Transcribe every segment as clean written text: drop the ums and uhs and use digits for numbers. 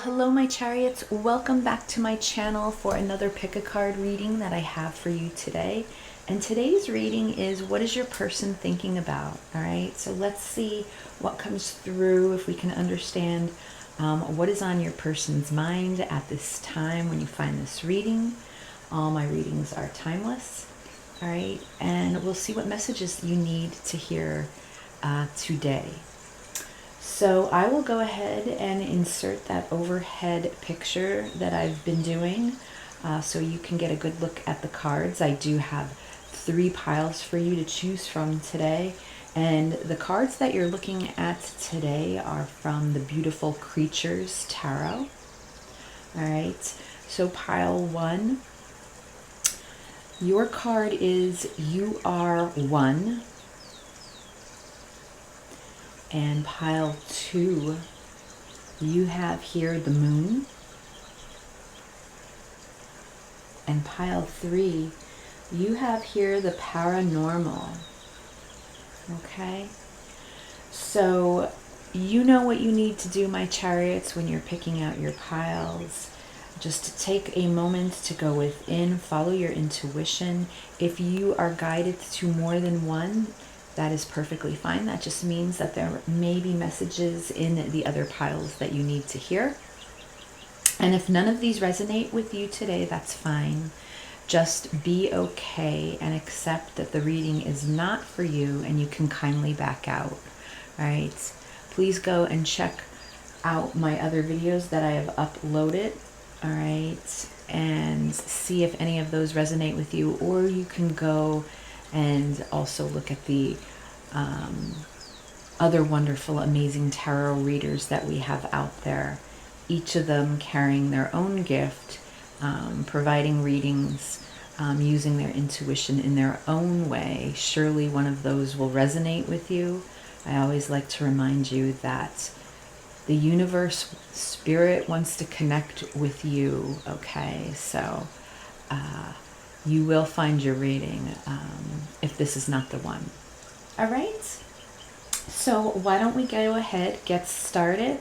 hello my chariots, welcome back to my channel for another pick a card reading that I have for you today. And today's reading is, what is your person thinking about? All right, so let's see what comes through, if we can understand what is on your person's mind at this time when you find this reading. All my readings are timeless. All right, and we'll see what messages you need to hear today. So I will go ahead and insert that overhead picture that I've been doing so you can get a good look at the cards. I do have 3 piles for you to choose from today. And the cards that you're looking at today are from the Beautiful Creatures Tarot. All right, so pile 1, your card is You Are One. And pile 2, you have here the Moon. And pile 3, you have here the Paranormal. Okay? So you know what you need to do, my chariots, when you're picking out your piles. Just to take a moment to go within, follow your intuition. If you are guided to more than one, that is perfectly fine. That just means that there may be messages in the other piles that you need to hear. And if none of these resonate with you today, that's fine. Just be okay and accept that the reading is not for you and you can kindly back out. All right. Please go and check out my other videos that I have uploaded. All right. And see if any of those resonate with you, or you can go and also look at the other wonderful, amazing tarot readers that we have out there, each of them carrying their own gift, providing readings, using their intuition in their own way. Surely one of those will resonate with you. I always like to remind you that the universe, spirit wants to connect with you, okay? So you will find your reading if this is not the one. All right, so why don't we go ahead, get started.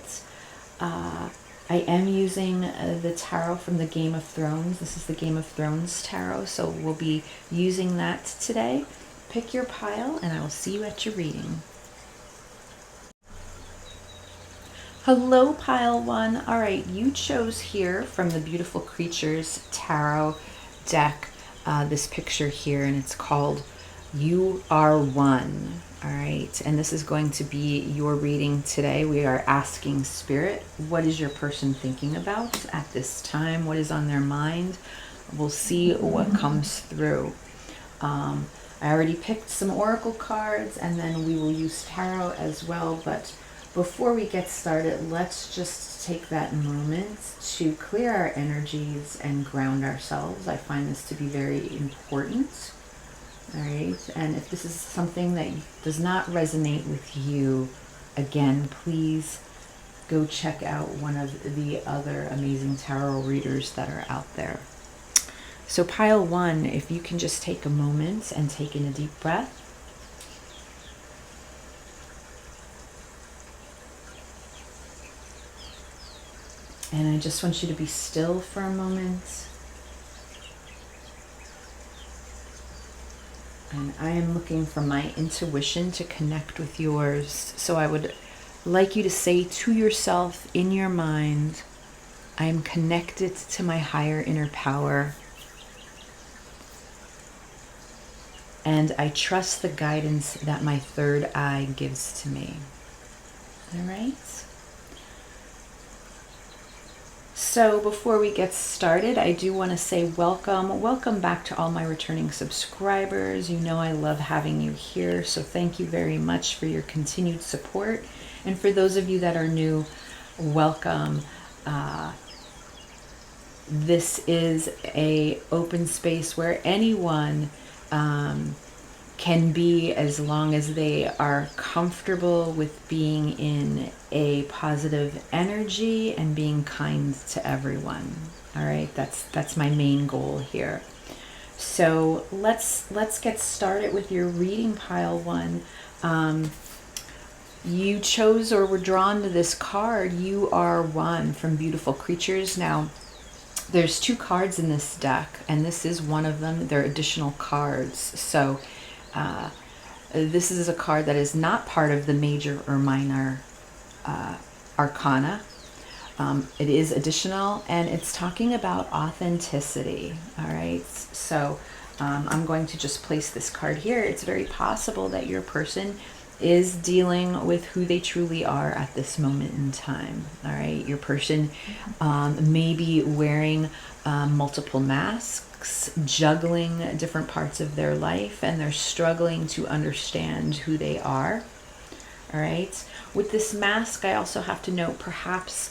I am using the tarot from the Game of Thrones. This is the Game of Thrones tarot, so we'll be using that today. Pick your pile and I will see you at your reading. Hello, pile 1. All right, you chose here from the Beautiful Creatures Tarot deck this picture here, and it's called You Are One. All right, and this is going to be your reading today. We are asking Spirit, what is your person thinking about at this time? What is on their mind? We'll see what comes through. I already picked some oracle cards, and then we will use tarot as well. But before we get started, let's just take that moment to clear our energies and ground ourselves. I find this to be very important. All right, and if this is something that does not resonate with you, again, please go check out one of the other amazing tarot readers that are out there. So pile 1, if you can just take a moment and take in a deep breath. And I just want you to be still for a moment. And I am looking for my intuition to connect with yours. So I would like you to say to yourself in your mind, I am connected to my higher inner power. And I trust the guidance that my third eye gives to me. All right? So before we get started, I do want to say welcome back to all my returning subscribers. You know I love having you here, so thank you very much for your continued support. And for those of you that are new, welcome. This is an open space where anyone can be, as long as they are comfortable with being in a positive energy and being kind to everyone. All right, that's my main goal here. So let's get started with your reading, pile 1. you chose or were drawn to this card. You are one from Beautiful Creatures. Now, there's 2 cards in this deck, and this is one of them. They're additional cards. So this is a card that is not part of the major or minor arcana. It is additional, and it's talking about authenticity. All right, so I'm going to just place this card here. It's very possible that your person is dealing with who they truly are at this moment in time. All right, your person may be wearing multiple masks, juggling different parts of their life, and they're struggling to understand who they are. All right, with this mask, I also have to note perhaps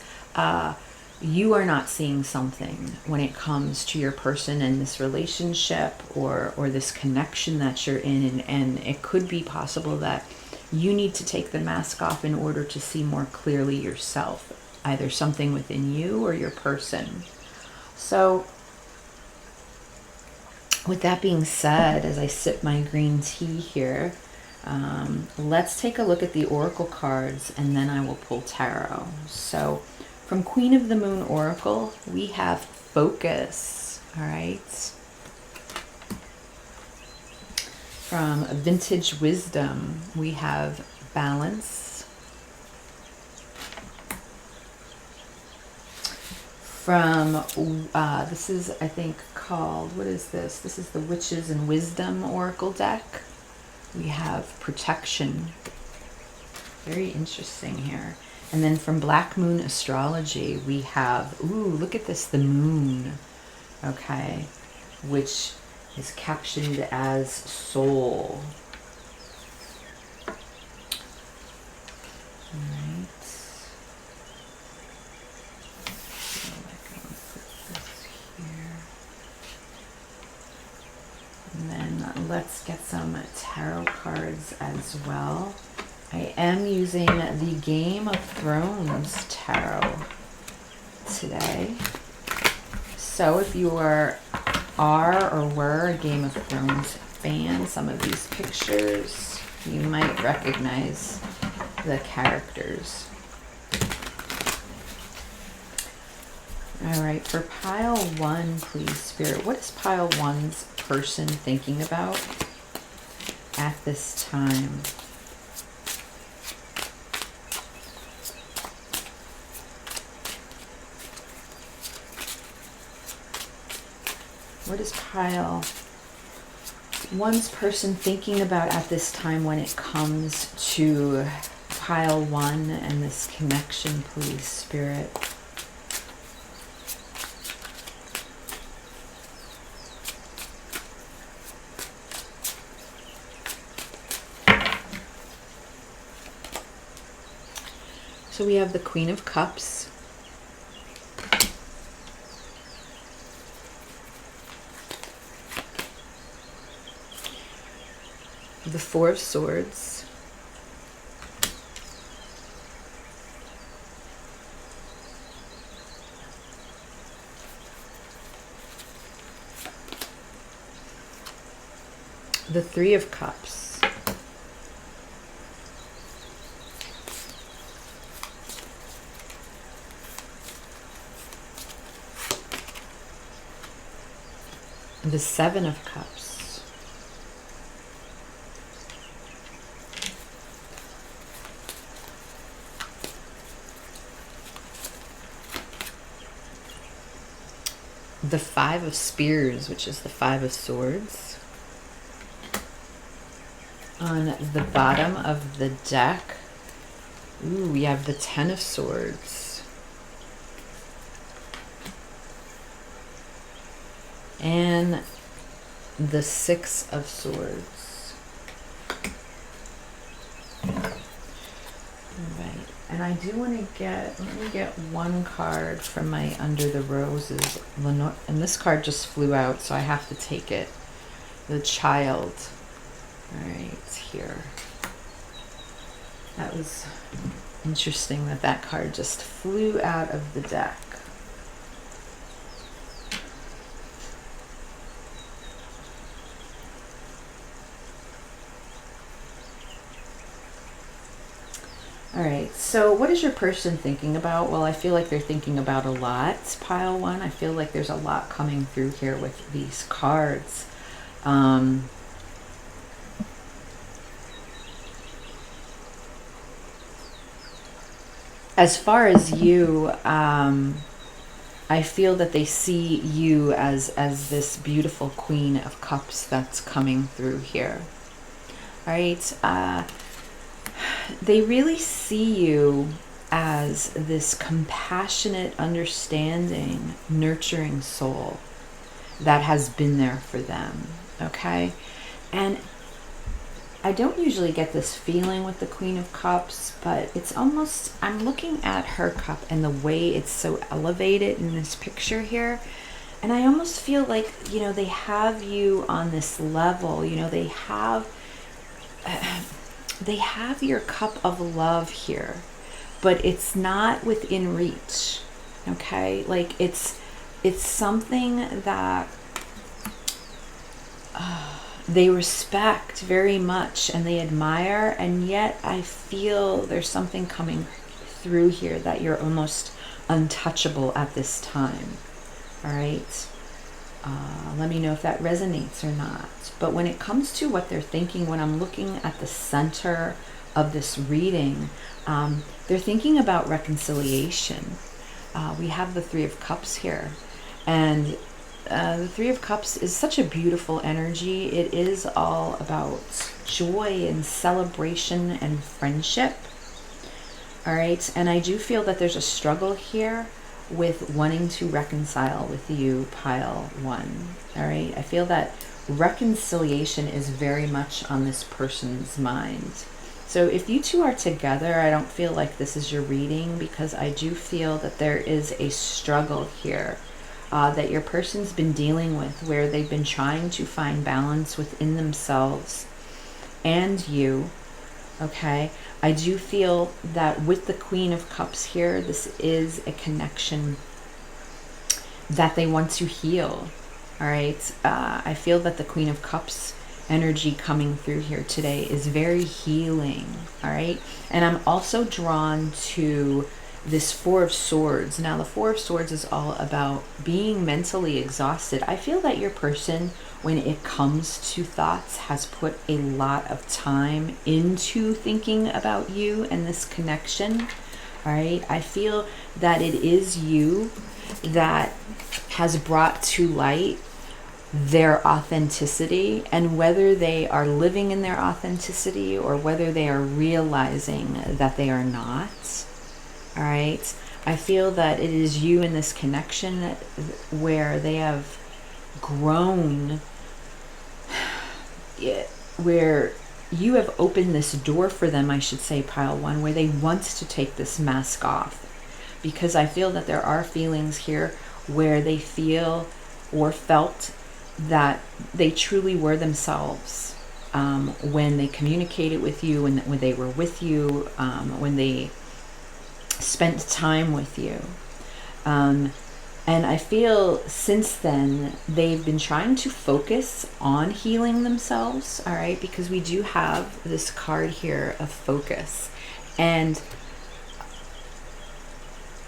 you are not seeing something when it comes to your person and this relationship or this connection that you're in, and it could be possible that you need to take the mask off in order to see more clearly yourself, either something within you or your person. So with that being said, as I sip my green tea here, let's take a look at the oracle cards, and then I will pull tarot. So from Queen of the Moon Oracle, we have focus. All right. From Vintage Wisdom, we have balance. From, this is, I think, called, what is this? This is the Witches and Wisdom Oracle deck. We have protection. Very interesting here. And then from Black Moon Astrology, we have, ooh, look at this, the moon. Okay. Which is captioned as soul. All right. So I'm going to put this here. And then let's get some tarot cards as well. I am using the Game of Thrones tarot today. So if you are or were a Game of Thrones fan, some of these pictures, you might recognize the characters. All right, for pile 1, please, Spirit, what is pile 1's person thinking about at this time? What is pile 1's person thinking about at this time when it comes to pile 1 and this connection, please, Spirit? So we have the Queen of Cups. The Four of Swords. The Three of Cups. The Seven of Cups. The Five of Spears, which is the Five of Swords. On the bottom of the deck, ooh, we have the Ten of Swords. And the Six of Swords. Right. And I do want to let me get one card from my Under the Roses. And this card just flew out, so I have to take it. The Child. All right, it's here. That was interesting that that card just flew out of the deck. All right, so what is your person thinking about? Well, I feel like they're thinking about a lot, pile one. I feel like there's a lot coming through here with these cards. As far as you, I feel that they see you as this beautiful Queen of Cups that's coming through here. All right, they really see you as this compassionate, understanding, nurturing soul that has been there for them, okay? And I don't usually get this feeling with the Queen of Cups, but it's almost, I'm looking at her cup and the way it's so elevated in this picture here, and I almost feel like, you know, they have you on this level, you know, they have your cup of love here, but it's not within reach, okay? Like it's something that they respect very much and they admire, and yet I feel there's something coming through here that you're almost untouchable at this time. All right, let me know if that resonates or not. But when it comes to what they're thinking, when I'm looking at the center of this reading, they're thinking about reconciliation. We have the Three of Cups here, and the Three of Cups is such a beautiful energy. It is all about joy and celebration and friendship. All right, and I do feel that there's a struggle here with wanting to reconcile with you, pile one. All right, I feel that reconciliation is very much on this person's mind. So if you two are together, I don't feel like this is your reading, because I do feel that there is a struggle here that your person's been dealing with, where they've been trying to find balance within themselves and you, okay? I do feel that with the Queen of Cups here, this is a connection that they want to heal, all right? I feel that the Queen of Cups energy coming through here today is very healing, all right? And I'm also drawn to this Four of Swords. Now, the Four of Swords is all about being mentally exhausted. I feel that your person, when it comes to thoughts, has put a lot of time into thinking about you and this connection, all right? I feel that it is you that has brought to light their authenticity, and whether they are living in their authenticity or whether they are realizing that they are not, all right? I feel that it is you in this connection that, where they have grown, where you have opened this door for them, I should say, pile one, where they want to take this mask off. Because I feel that there are feelings here where they feel or felt that they truly were themselves when they communicated with you, when they were with you, when they spent time with you. And I feel since then they've been trying to focus on healing themselves, all right? Because we do have this card here of focus. And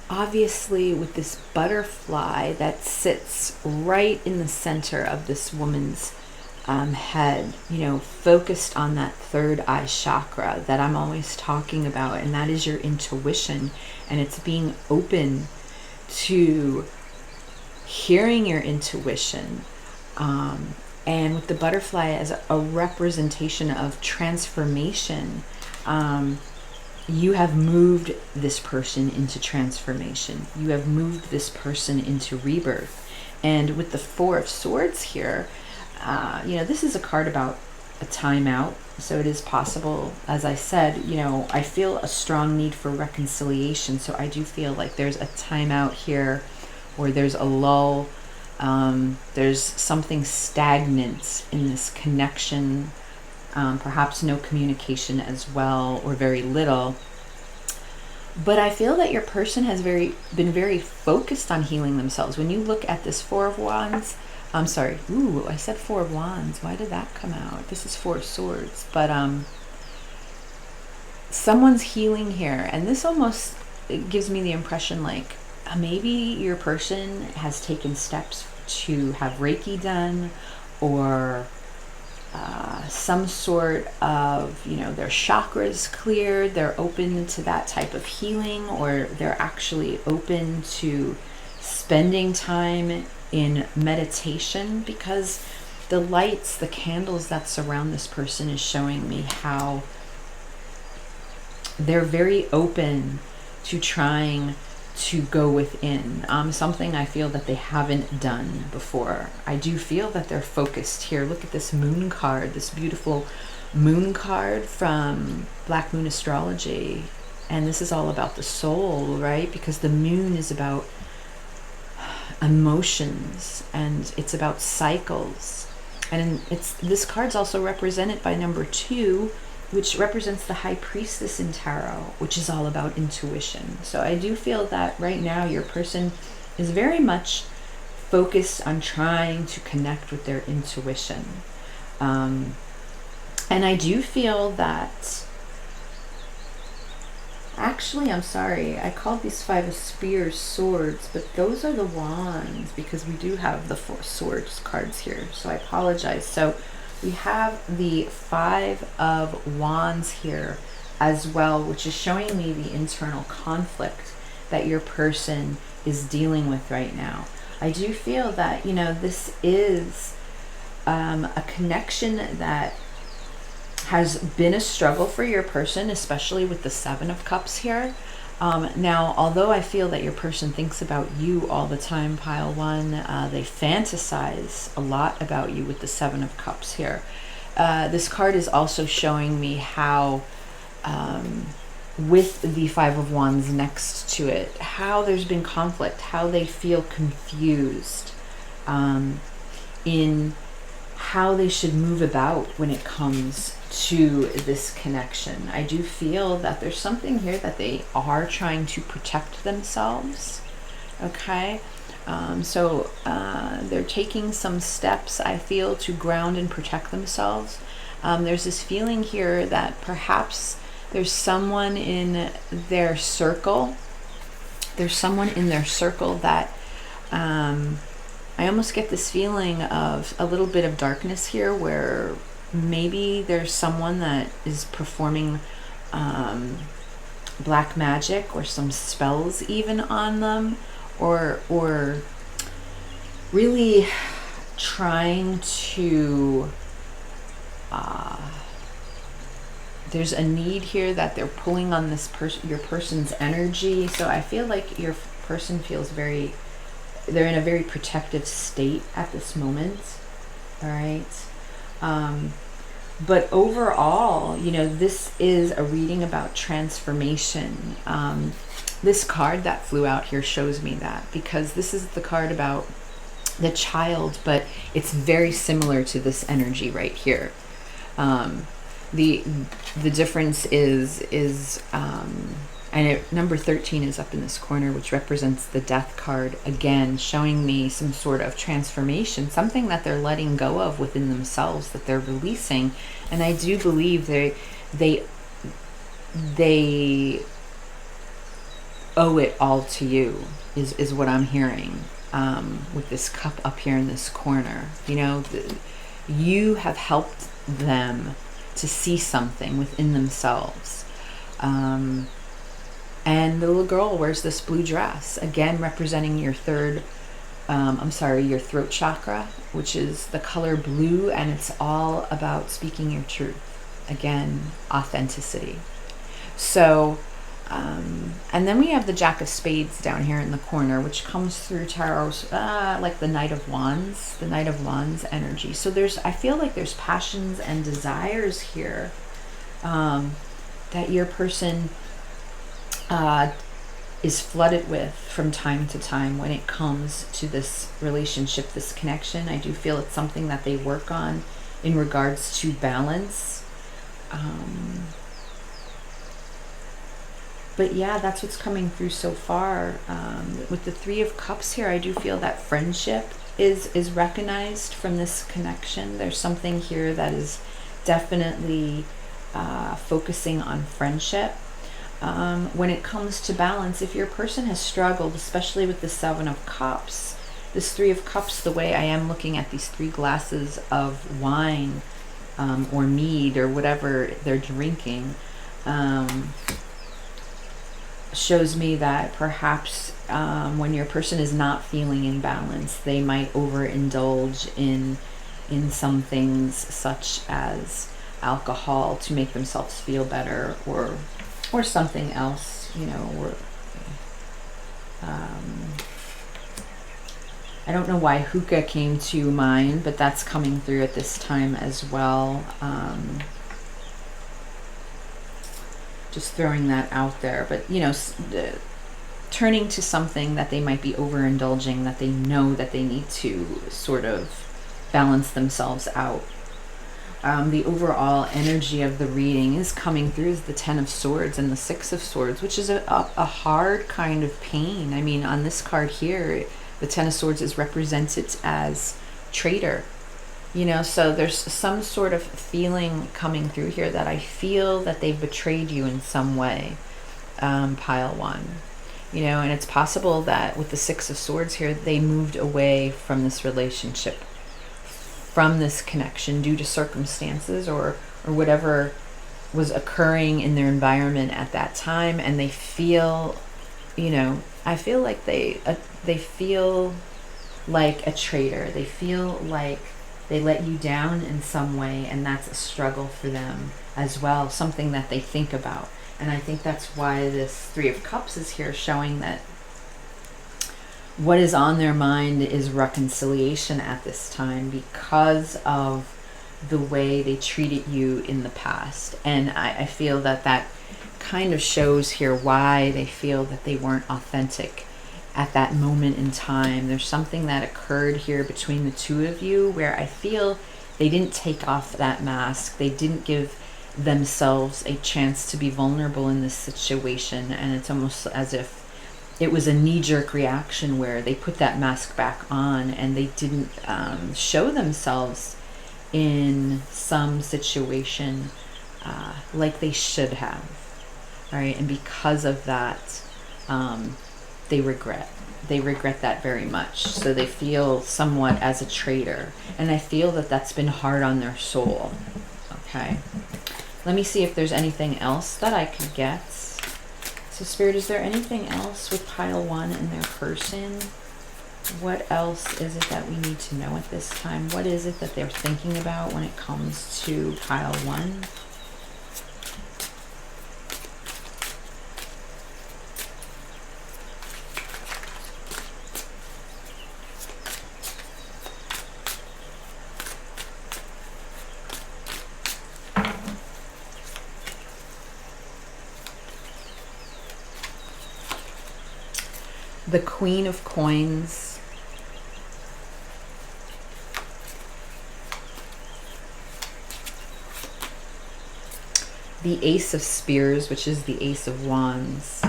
obviously with this butterfly that sits right in the center of this woman's head, you know, focused on that third eye chakra that I'm always talking about, and that is your intuition, and it's being open to hearing your intuition, and with the butterfly as a representation of transformation. You have moved this person into transformation. You have moved this person into rebirth. And with the Four of Swords here, you know, this is a card about a timeout. So it is possible, as I said, you know, I feel a strong need for reconciliation. So I do feel like there's a timeout here, or there's a lull. There's something stagnant in this connection. Perhaps no communication as well, or very little. But I feel that your person has been very focused on healing themselves. When you look at this Four of Wands, I'm sorry, ooh, I said Four of Wands. Why did that come out? This is Four of Swords. But someone's healing here, and this almost gives me the impression like maybe your person has taken steps to have Reiki done, or some sort of, their chakras cleared, they're open to that type of healing, or they're actually open to spending time in meditation, because the lights, the candles that surround this person is showing me how they're very open to trying to go within, something I feel that they haven't done before. I do feel that they're focused here. Look at this moon card, this beautiful moon card from Black Moon Astrology. And this is all about the soul, right? Because the moon is about emotions, and it's about cycles. And this card's also represented by number 2, which represents the High Priestess in Tarot, which is all about intuition. So I do feel that right now your person is very much focused on trying to connect with their intuition. And I do feel that, actually, I'm sorry, I called these 5 of Spears swords, but those are the wands, because we do have the 4 swords cards here. So I apologize. So we have the 5 of Wands here as well, which is showing me the internal conflict that your person is dealing with right now. I do feel that, this is a connection that has been a struggle for your person, especially with the 7 of Cups here. Now, although I feel that your person thinks about you all the time, pile 1, they fantasize a lot about you with the 7 of Cups here. This card is also showing me how, with the 5 of Wands next to it, how there's been conflict, how they feel confused in how they should move about when it comes to this connection. I do feel that there's something here that they are trying to protect themselves. Okay, so they're taking some steps, I feel, to ground and protect themselves. There's this feeling here that perhaps there's someone in their circle. There's someone in their circle that I almost get this feeling of a little bit of darkness here, where maybe there's someone that is performing black magic or some spells even on them, or really trying to there's a need here that they're pulling on this your person's energy. So I feel like your person feels they're in a very protective state at this moment. All right. But overall, this is a reading about transformation. This card that flew out here shows me that, because this is the card about the child, but it's very similar to this energy right here. The difference is number 13 is up in this corner, which represents the Death card, again showing me some sort of transformation, something that they're letting go of within themselves, that they're releasing. And I do believe they owe it all to you, is what I'm hearing, with this cup up here in this corner. You have helped them to see something within themselves. And the little girl wears this blue dress, again representing your your throat chakra, which is the color blue, and it's all about speaking your truth. Again, authenticity. So, and then we have the Jack of Spades down here in the corner, which comes through tarot's like the Knight of Wands energy. So I feel like there's passions and desires here that your person is flooded with from time to time when it comes to this relationship, this connection. I do feel it's something that they work on in regards to balance. But yeah, that's what's coming through so far. With the 3 of Cups here, I do feel that friendship is recognized from this connection. There's something here that is definitely focusing on friendship. When it comes to balance, if your person has struggled, especially with the Seven of Cups, this Three of Cups, the way I am looking at these 3 glasses of wine or mead or whatever they're drinking, shows me that perhaps when your person is not feeling in balance, they might overindulge in some things such as alcohol to make themselves feel better, or something else, you know, or I don't know why hookah came to mind, but that's coming through at this time as well. Just throwing that out there, but you know, turning to something that they might be overindulging, that they know that they need to sort of balance themselves out. The overall energy of the reading is coming through is the Ten of Swords and the Six of Swords, which is a hard kind of pain. I mean, on this card here, the Ten of Swords is represented as traitor. You know, so there's some sort of feeling coming through here that I feel that they've betrayed you in some way, pile 1. You know, and it's possible that with the Six of Swords here, they moved away from this relationship, from this connection due to circumstances or whatever was occurring in their environment at that time, and they feel, you know, I feel like they feel like a traitor. They feel like they let you down in some way, and that's a struggle for them as well, something that they think about. And I think that's why this Three of Cups is here, showing that what is on their mind is reconciliation at this time because of the way they treated you in the past. And I feel that that kind of shows here why they feel that they weren't authentic at that moment in time. There's something that occurred here between the two of you where I feel they didn't take off that mask. They didn't give themselves a chance to be vulnerable in this situation. And it's almost as if it was a knee-jerk reaction where they put that mask back on and they didn't show themselves in some situation like they should have. All right, and because of that, they regret that very much. So they feel somewhat as a traitor, and I feel that that's been hard on their soul. Okay, let me see if there's anything else that I could get. So Spirit, is there anything else with pile 1 and their person? What else is it that we need to know at this time? What is it that they're thinking about when it comes to pile 1? The Queen of Coins, the Ace of Spears, which is the Ace of Wands.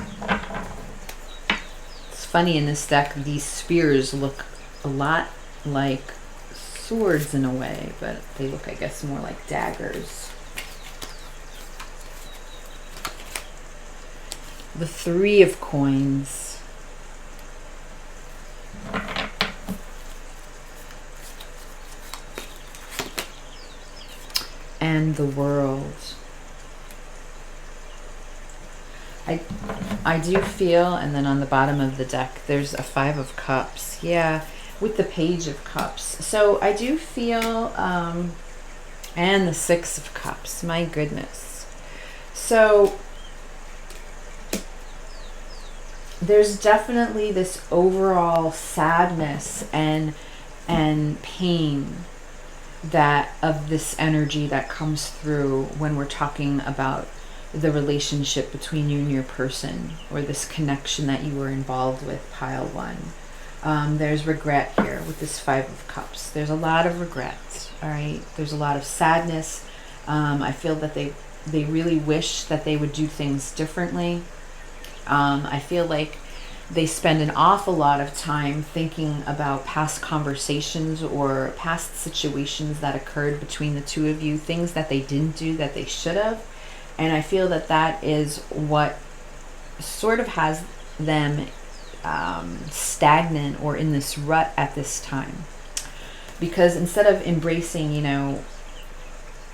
It's funny, in this deck, these spears look a lot like swords in a way, but they look, I guess, more like daggers. The Three of Coins. And the World. I do feel, and then on the bottom of the deck, there's a Five of Cups. Yeah, with the Page of Cups. So I do feel, and the Six of Cups. My goodness. So there's definitely this overall sadness and pain that of this energy that comes through when we're talking about the relationship between you and your person, or this connection that you were involved with, pile 1. There's regret here with this Five of Cups. There's a lot of regret. All right, there's a lot of sadness. I feel that they really wish that they would do things differently. I feel like they spend an awful lot of time thinking about past conversations or past situations that occurred between the two of you, things that they didn't do that they should have. And I feel that that is what sort of has them stagnant or in this rut at this time. Because instead of embracing,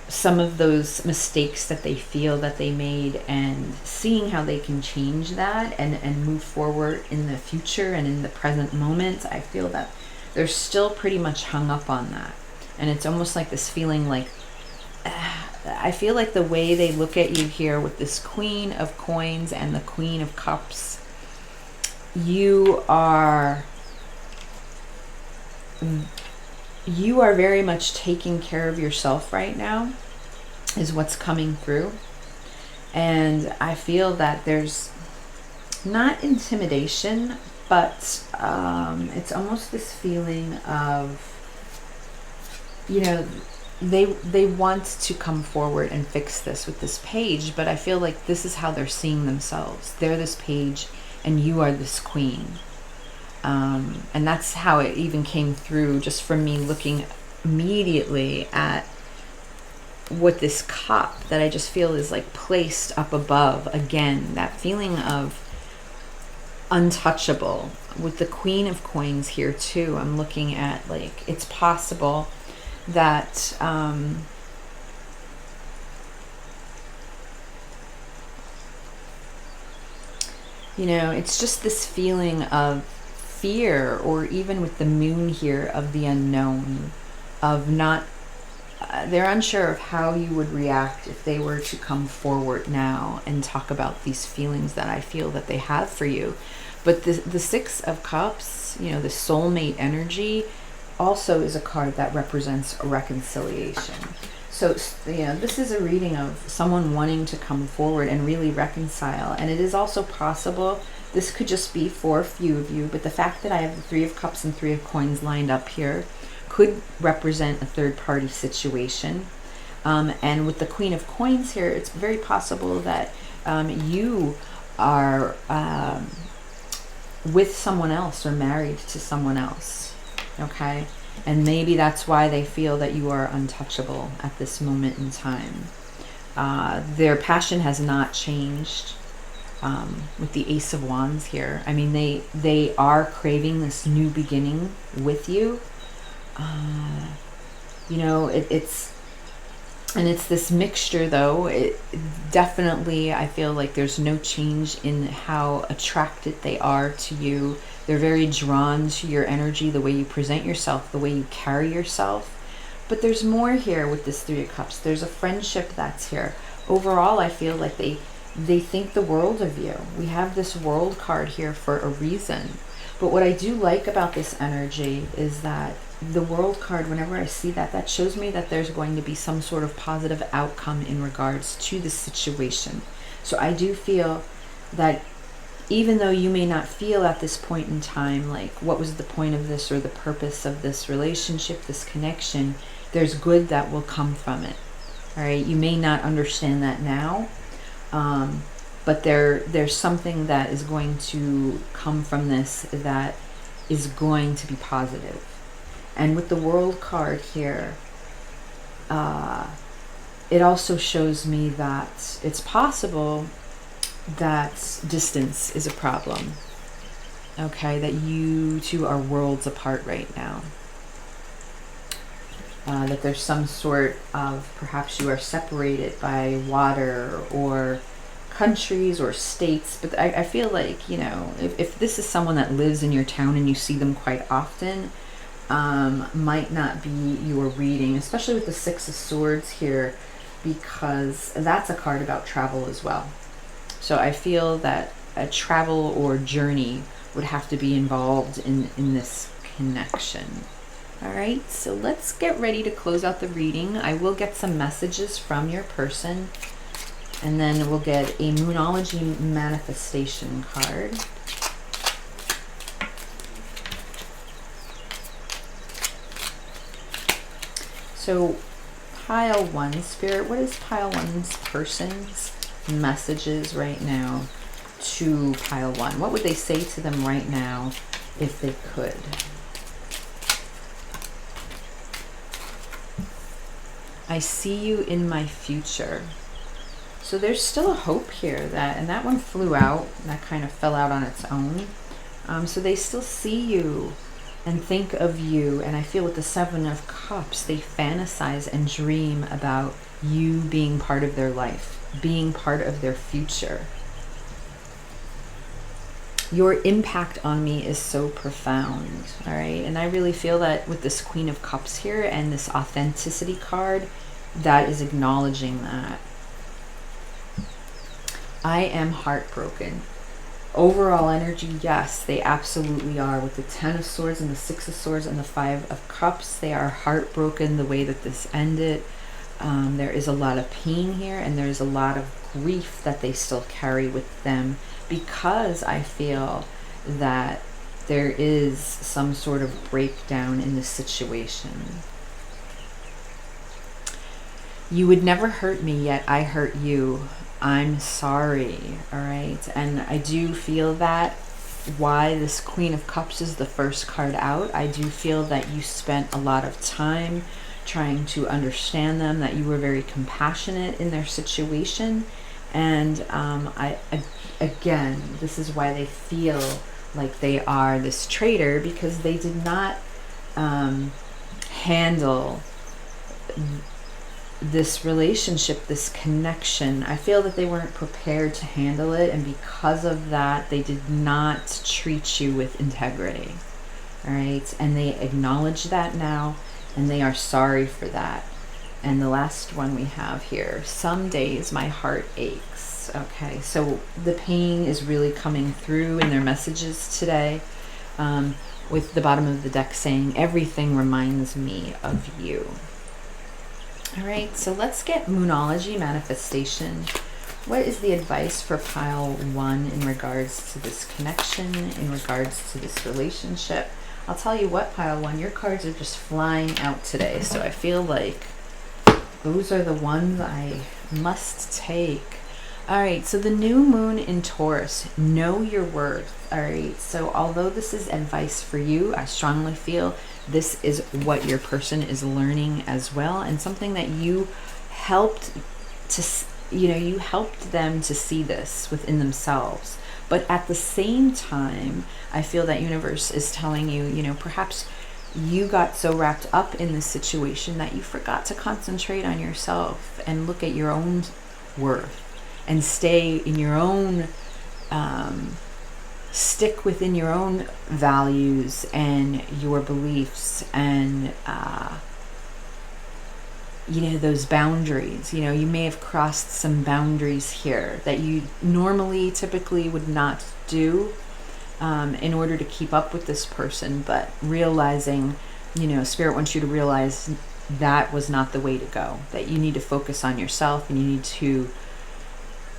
some of those mistakes that they feel that they made and seeing how they can change that and move forward in the future and in the present moment, I feel that they're still pretty much hung up on that. And it's almost like this feeling like, I feel like the way they look at you here with this Queen of Coins and the Queen of Cups, you are very much taking care of yourself right now, is what's coming through. And I feel that there's not intimidation, but it's almost this feeling of, they want to come forward and fix this with this page, but I feel like this is how they're seeing themselves. They're this page and you are this queen. And that's how it even came through just from me looking immediately at what this cup that I just feel is like placed up above. Again, that feeling of untouchable. With the Queen of Coins here too, I'm looking at like, it's possible that it's just this feeling of fear, or even with the moon here, of the unknown, of not, they're unsure of how you would react if they were to come forward now and talk about these feelings that I feel that they have for you. But the Six of Cups, the soulmate energy, also is a card that represents a reconciliation. So, this is a reading of someone wanting to come forward and really reconcile. And it is also possible, this could just be for a few of you, but the fact that I have the Three of Cups and Three of Coins lined up here could represent a third-party situation. And with the Queen of Coins here, it's very possible that you are with someone else or married to someone else, okay? And maybe that's why they feel that you are untouchable at this moment in time. Their passion has not changed with the Ace of Wands here. I mean, they are craving this new beginning with you. It's this mixture, though. It definitely, I feel like there's no change in how attracted they are to you. They're very drawn to your energy, the way you present yourself, the way you carry yourself. But there's more here with this Three of Cups. There's a friendship that's here. Overall, I feel like they think the world of you. We have this World card here for a reason. But what I do like about this energy is that the World card, whenever I see that, that shows me that there's going to be some sort of positive outcome in regards to the situation. So I do feel that even though you may not feel at this point in time like what was the point of this or the purpose of this relationship, this connection, there's good that will come from it. All right, you may not understand that now, but there's something that is going to come from this that is going to be positive. And with the World card here, it also shows me that it's possible that distance is a problem. Okay, that you two are worlds apart right now. That there's some sort of, perhaps you are separated by water or countries or states. But I feel like, if this is someone that lives in your town and you see them quite often, might not be your reading, especially with the Six of Swords here, because that's a card about travel as well. So I feel that a travel or journey would have to be involved in this connection. All right, so let's get ready to close out the reading. I will get some messages from your person, and then we'll get a Moonology Manifestation card. So pile one, Spirit, what is pile one's person's messages right now to pile one? What would they say to them right now if they could? I see you in my future. So there's still a hope here, and that one flew out. That kind of fell out on its own. So they still see you and think of you. And I feel with the Seven of Cups, they fantasize and dream about you being part of their life, being part of their future. Your impact on me is so profound, all right? And I really feel that with this Queen of Cups here and this authenticity card, that is acknowledging that. I am heartbroken. Overall energy, yes, they absolutely are. With the Ten of Swords and the Six of Swords and the Five of Cups, they are heartbroken the way that this ended. There is a lot of pain here, and there's a lot of grief that they still carry with them, because I feel that there is some sort of breakdown in the situation. You would never hurt me, yet I hurt you. I'm sorry, all right? And I do feel that why this Queen of Cups is the first card out. I do feel that you spent a lot of time trying to understand them, that you were very compassionate in their situation. And again, this is why they feel like they are this traitor, because they did not handle this relationship, this connection. I feel that they weren't prepared to handle it, and because of that, they did not treat you with integrity. All right, and they acknowledge that now, and they are sorry for that. And the last one we have here, some days my heart aches. Okay, so the pain is really coming through in their messages today, with the bottom of the deck saying, everything reminds me of you. All right, so let's get Moonology Manifestation. What is the advice for pile one in regards to this connection, in regards to this relationship? I'll tell you what, pile one, your cards are just flying out today. So I feel like those are the ones I must take. All right, so the new moon in Taurus, know your worth. All right, so although this is advice for you, I strongly feel this is what your person is learning as well, and something that you helped to, you helped them to see this within themselves. But at the same time, I feel that universe is telling you, perhaps you got so wrapped up in this situation that you forgot to concentrate on yourself and look at your own worth and stay in your own, stick within your own values and your beliefs and, those boundaries. You may have crossed some boundaries here that you normally typically would not do in order to keep up with this person, but realizing, Spirit wants you to realize that was not the way to go, that you need to focus on yourself and you need to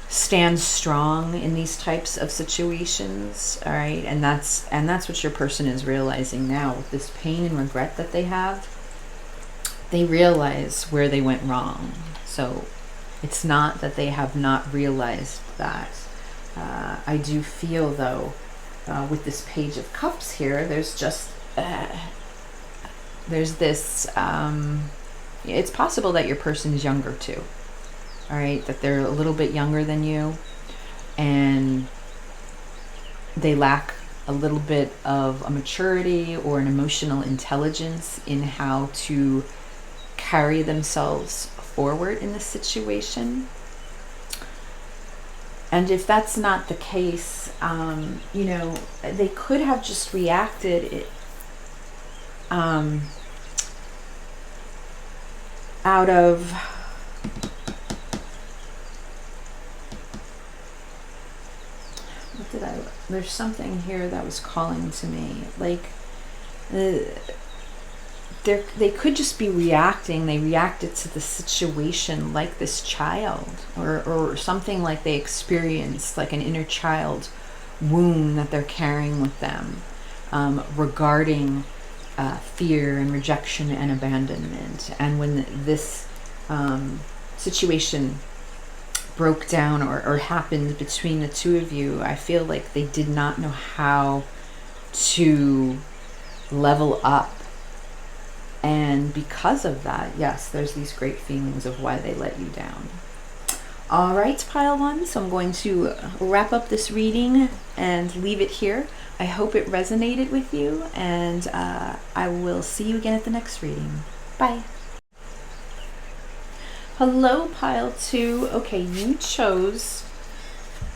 stand strong in these types of situations. All right, and that's what your person is realizing now with this pain and regret that they have. They realize where they went wrong. So it's not that they have not realized that. I do feel though, with this Page of Cups here, there's just there's this it's possible that your person is younger too. All right, that they're a little bit younger than you, and they lack a little bit of a maturity or an emotional intelligence in how to carry themselves forward in this situation. And if that's not the case, they could have just reacted out of there's something here that was calling to me, like they could just be reacting. They reacted to the situation like this child, or something like they experienced, like an inner child wound that they're carrying with them, regarding fear and rejection and abandonment. And when this situation broke down or happened between the two of you. I feel like they did not know how to level up. And because of that, yes, there's these great feelings of why they let you down. All right, pile one. So I'm going to wrap up this reading and leave it here. I hope it resonated with you, and I will see you again at the next reading. Bye. Hello, pile two. Okay, you chose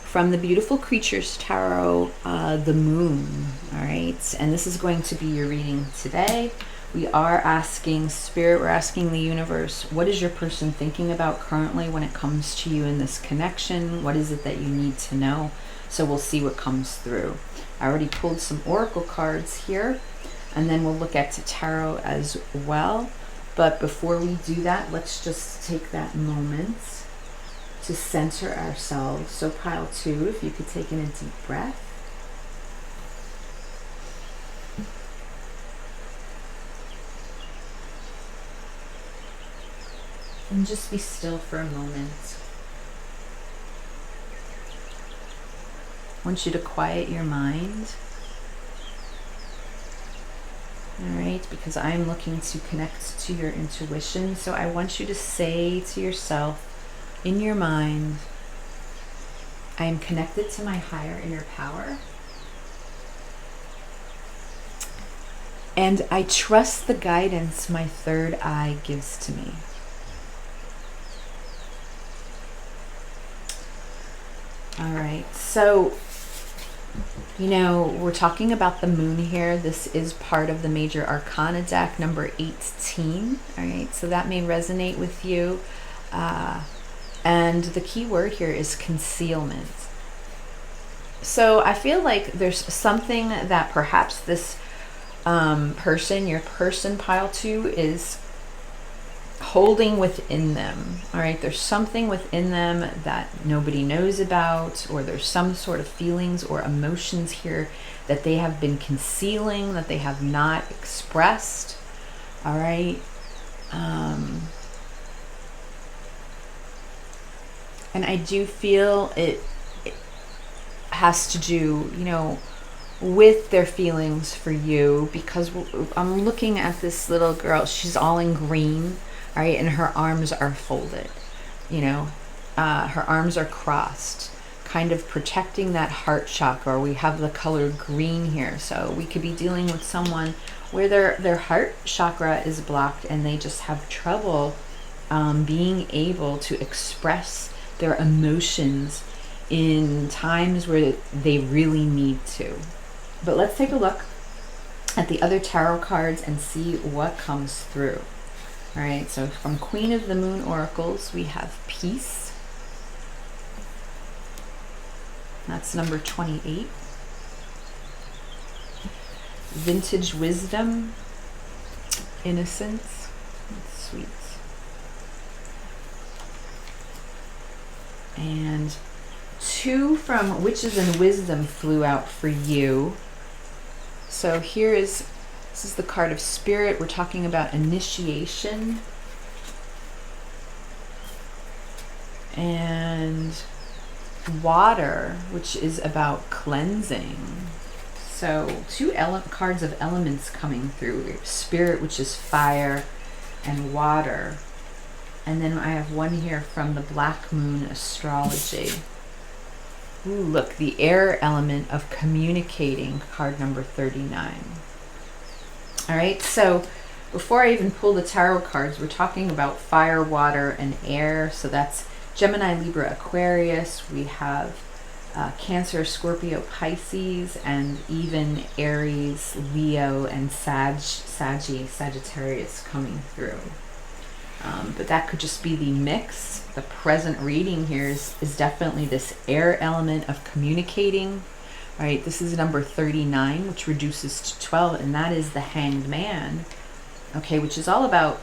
from the Beautiful Creatures Tarot, the Moon. All right, and this is going to be your reading today. We are asking Spirit, we're asking the universe, what is your person thinking about currently when it comes to you in this connection? What is it that you need to know? So we'll see what comes through. I already pulled some oracle cards here, and then we'll look at tarot as well. But before we do that, let's just take that moment to center ourselves. So pile two, if you could take in a deep breath. And just be still for a moment. I want you to quiet your mind. All right, because I'm looking to connect to your intuition. So I want you to say to yourself in your mind, I am connected to my higher inner power. And I trust the guidance my third eye gives to me. All right, so, you know, we're talking about the moon here. This is part of the Major Arcana deck, number 18. All right, so that may resonate with you. And the key word here is concealment. So I feel like there's something that perhaps this person, your person, pile two, is holding within them. All right, there's something within them that nobody knows about, or there's some sort of feelings or emotions here that they have been concealing, that they have not expressed. All right, and I do feel it has to do, you know, with their feelings for you, because I'm looking at this little girl. She's all in green. All right, and her arms are folded, you know, her arms are crossed, kind of protecting that heart chakra. We have the color green here, so we could be dealing with someone where their heart chakra is blocked and they just have trouble being able to express their emotions in times where they really need to. But let's take a look at the other tarot cards and see what comes through. All right, so from Queen of the Moon Oracles, we have Peace. That's number 28. Vintage Wisdom. Innocence. That's sweet. And 2 from Witches and Wisdom flew out for you. So this is the card of Spirit. We're talking about initiation. And Water, which is about cleansing. So 2 cards of elements coming through. Spirit, which is fire, and water. And then I have one here from the Black Moon Astrology. Ooh, look, the air element of communicating, card number 39. All right, so before I even pull the tarot cards, we're talking about fire, water, and air. So that's Gemini, Libra, Aquarius. We have Cancer, Scorpio, Pisces, and even Aries, Leo, and Sagittarius coming through. But that could just be the mix. The present reading here is definitely this air element of communicating. All right, this is number 39, which reduces to 12, and that is the Hanged Man. Okay, which is all about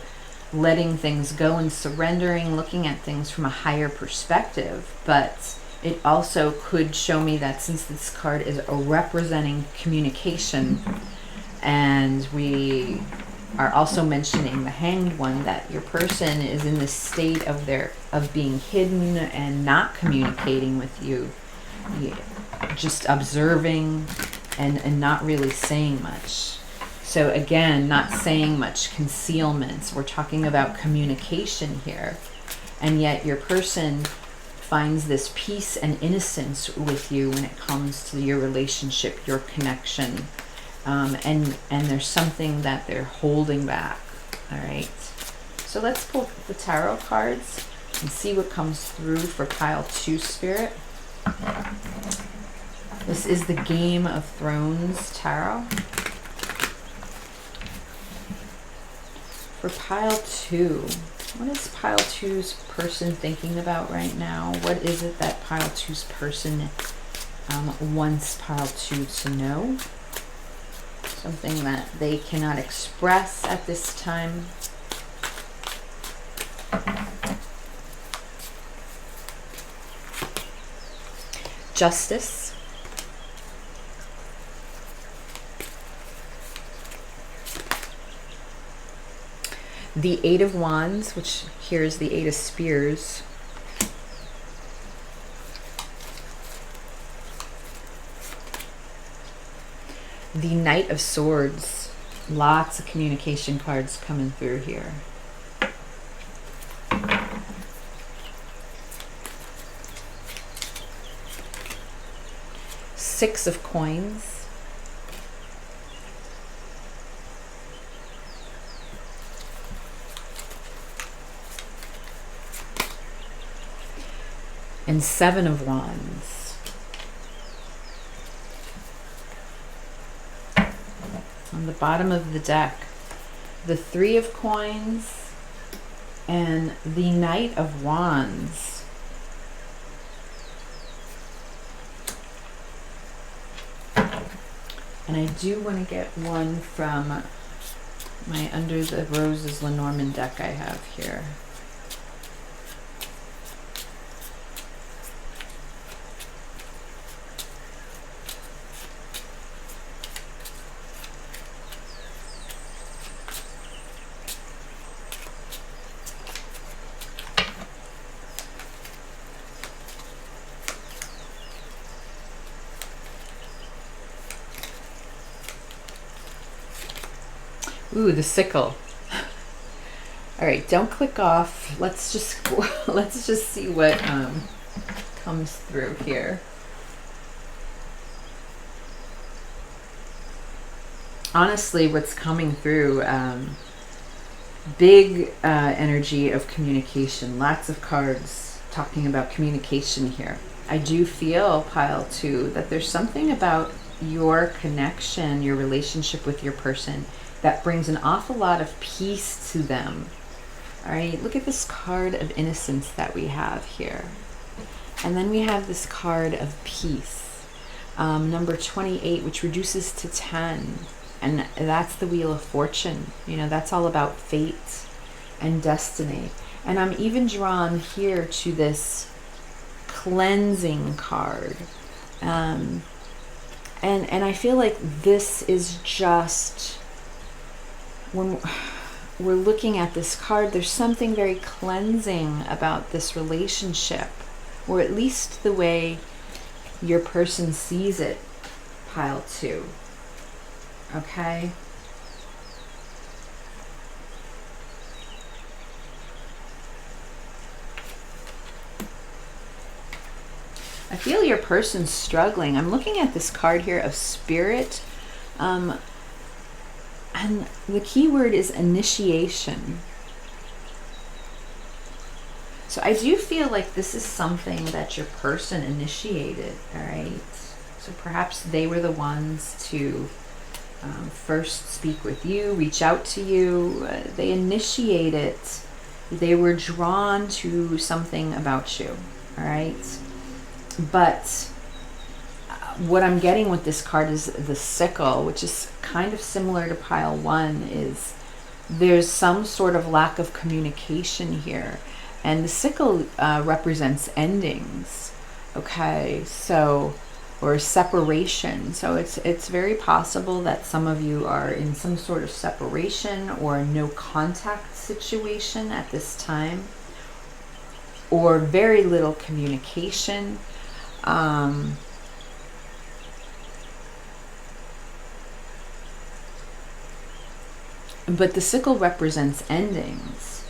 letting things go and surrendering, looking at things from a higher perspective. But it also could show me that since this card is representing communication, and we are also mentioning the Hanged One, that your person is in this state of being hidden and not communicating with you, just observing and not really saying much. So again, not saying much, concealments. We're talking about communication here. And yet your person finds this peace and innocence with you when it comes to your relationship, your connection. And there's something that they're holding back. All right. So let's pull the tarot cards and see what comes through for pile 2 spirit. This is the Game of Thrones tarot. For pile 2, what is pile 2's person thinking about right now? What is it that pile 2's person wants pile 2 to know? Something that they cannot express at this time. Justice. The 8 of Wands, which here is the 8 of Spears. The Knight of Swords. Lots of communication cards coming through here. Six of Coins. And 7 of Wands. On the bottom of the deck, the 3 of Coins and the Knight of Wands. And I do want to get one from my Under the Roses Lenormand deck I have here. Ooh, the sickle. All right, don't click off. Let's just see what comes through here. Honestly, what's coming through, big energy of communication. Lots of cards talking about communication here. I do feel, pile 2, that there's something about your connection, your relationship with your person, that brings an awful lot of peace to them. All right, look at this card of innocence that we have here. And then we have this card of peace, number 28, which reduces to 10. And that's the Wheel of Fortune. You know, that's all about fate and destiny. And I'm even drawn here to this cleansing card. And I feel like this is just, when we're looking at this card, there's something very cleansing about this relationship, or at least the way your person sees it, pile 2. Okay? I feel your person's struggling. I'm looking at this card here of Spirit. And the key word is initiation. So I do feel like this is something that your person initiated, all right? So perhaps they were the ones to first speak with you, reach out to you. They initiate it. They were drawn to something about you, all right? But what I'm getting with this card is the sickle, which is kind of similar to pile 1, is there's some sort of lack of communication here. And the sickle represents endings. Okay, so or separation. So it's very possible that some of you are in some sort of separation or a no contact situation at this time, or very little communication. But the sickle represents endings,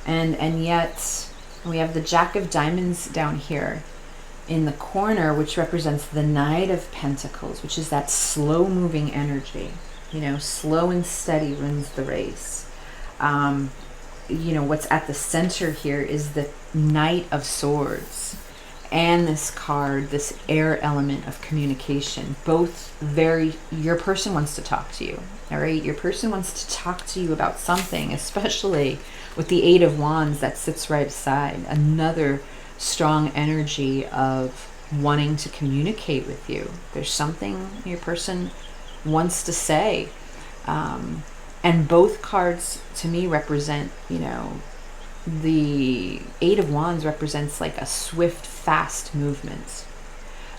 and yet we have the Jack of Diamonds down here in the corner, which represents the Knight of Pentacles, which is that slow moving energy. You know, slow and steady wins the race. You know, what's at the center here is the Knight of Swords, and this card, this air element of communication. Both very, your person wants to talk to you, all right? Your person wants to talk to you about something, especially with the Eight of Wands that sits right beside. Another strong energy of wanting to communicate with you. There's something your person wants to say. And both cards to me represent, you know, the Eight of Wands represents like a swift, fast movement.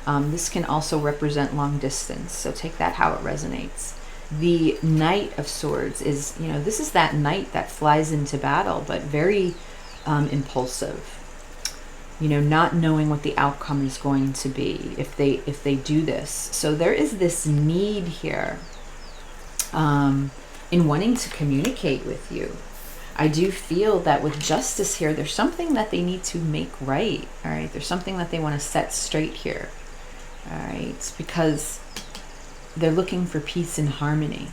This can also represent long distance, so take that how it resonates. The Knight of Swords is, you know, this is that knight that flies into battle, but very impulsive. You know, not knowing what the outcome is going to be if they do this. So there is this need here in wanting to communicate with you. I do feel that with Justice here, there's something that they need to make right. All right, there's something that they want to set straight here. All right, because they're looking for peace and harmony.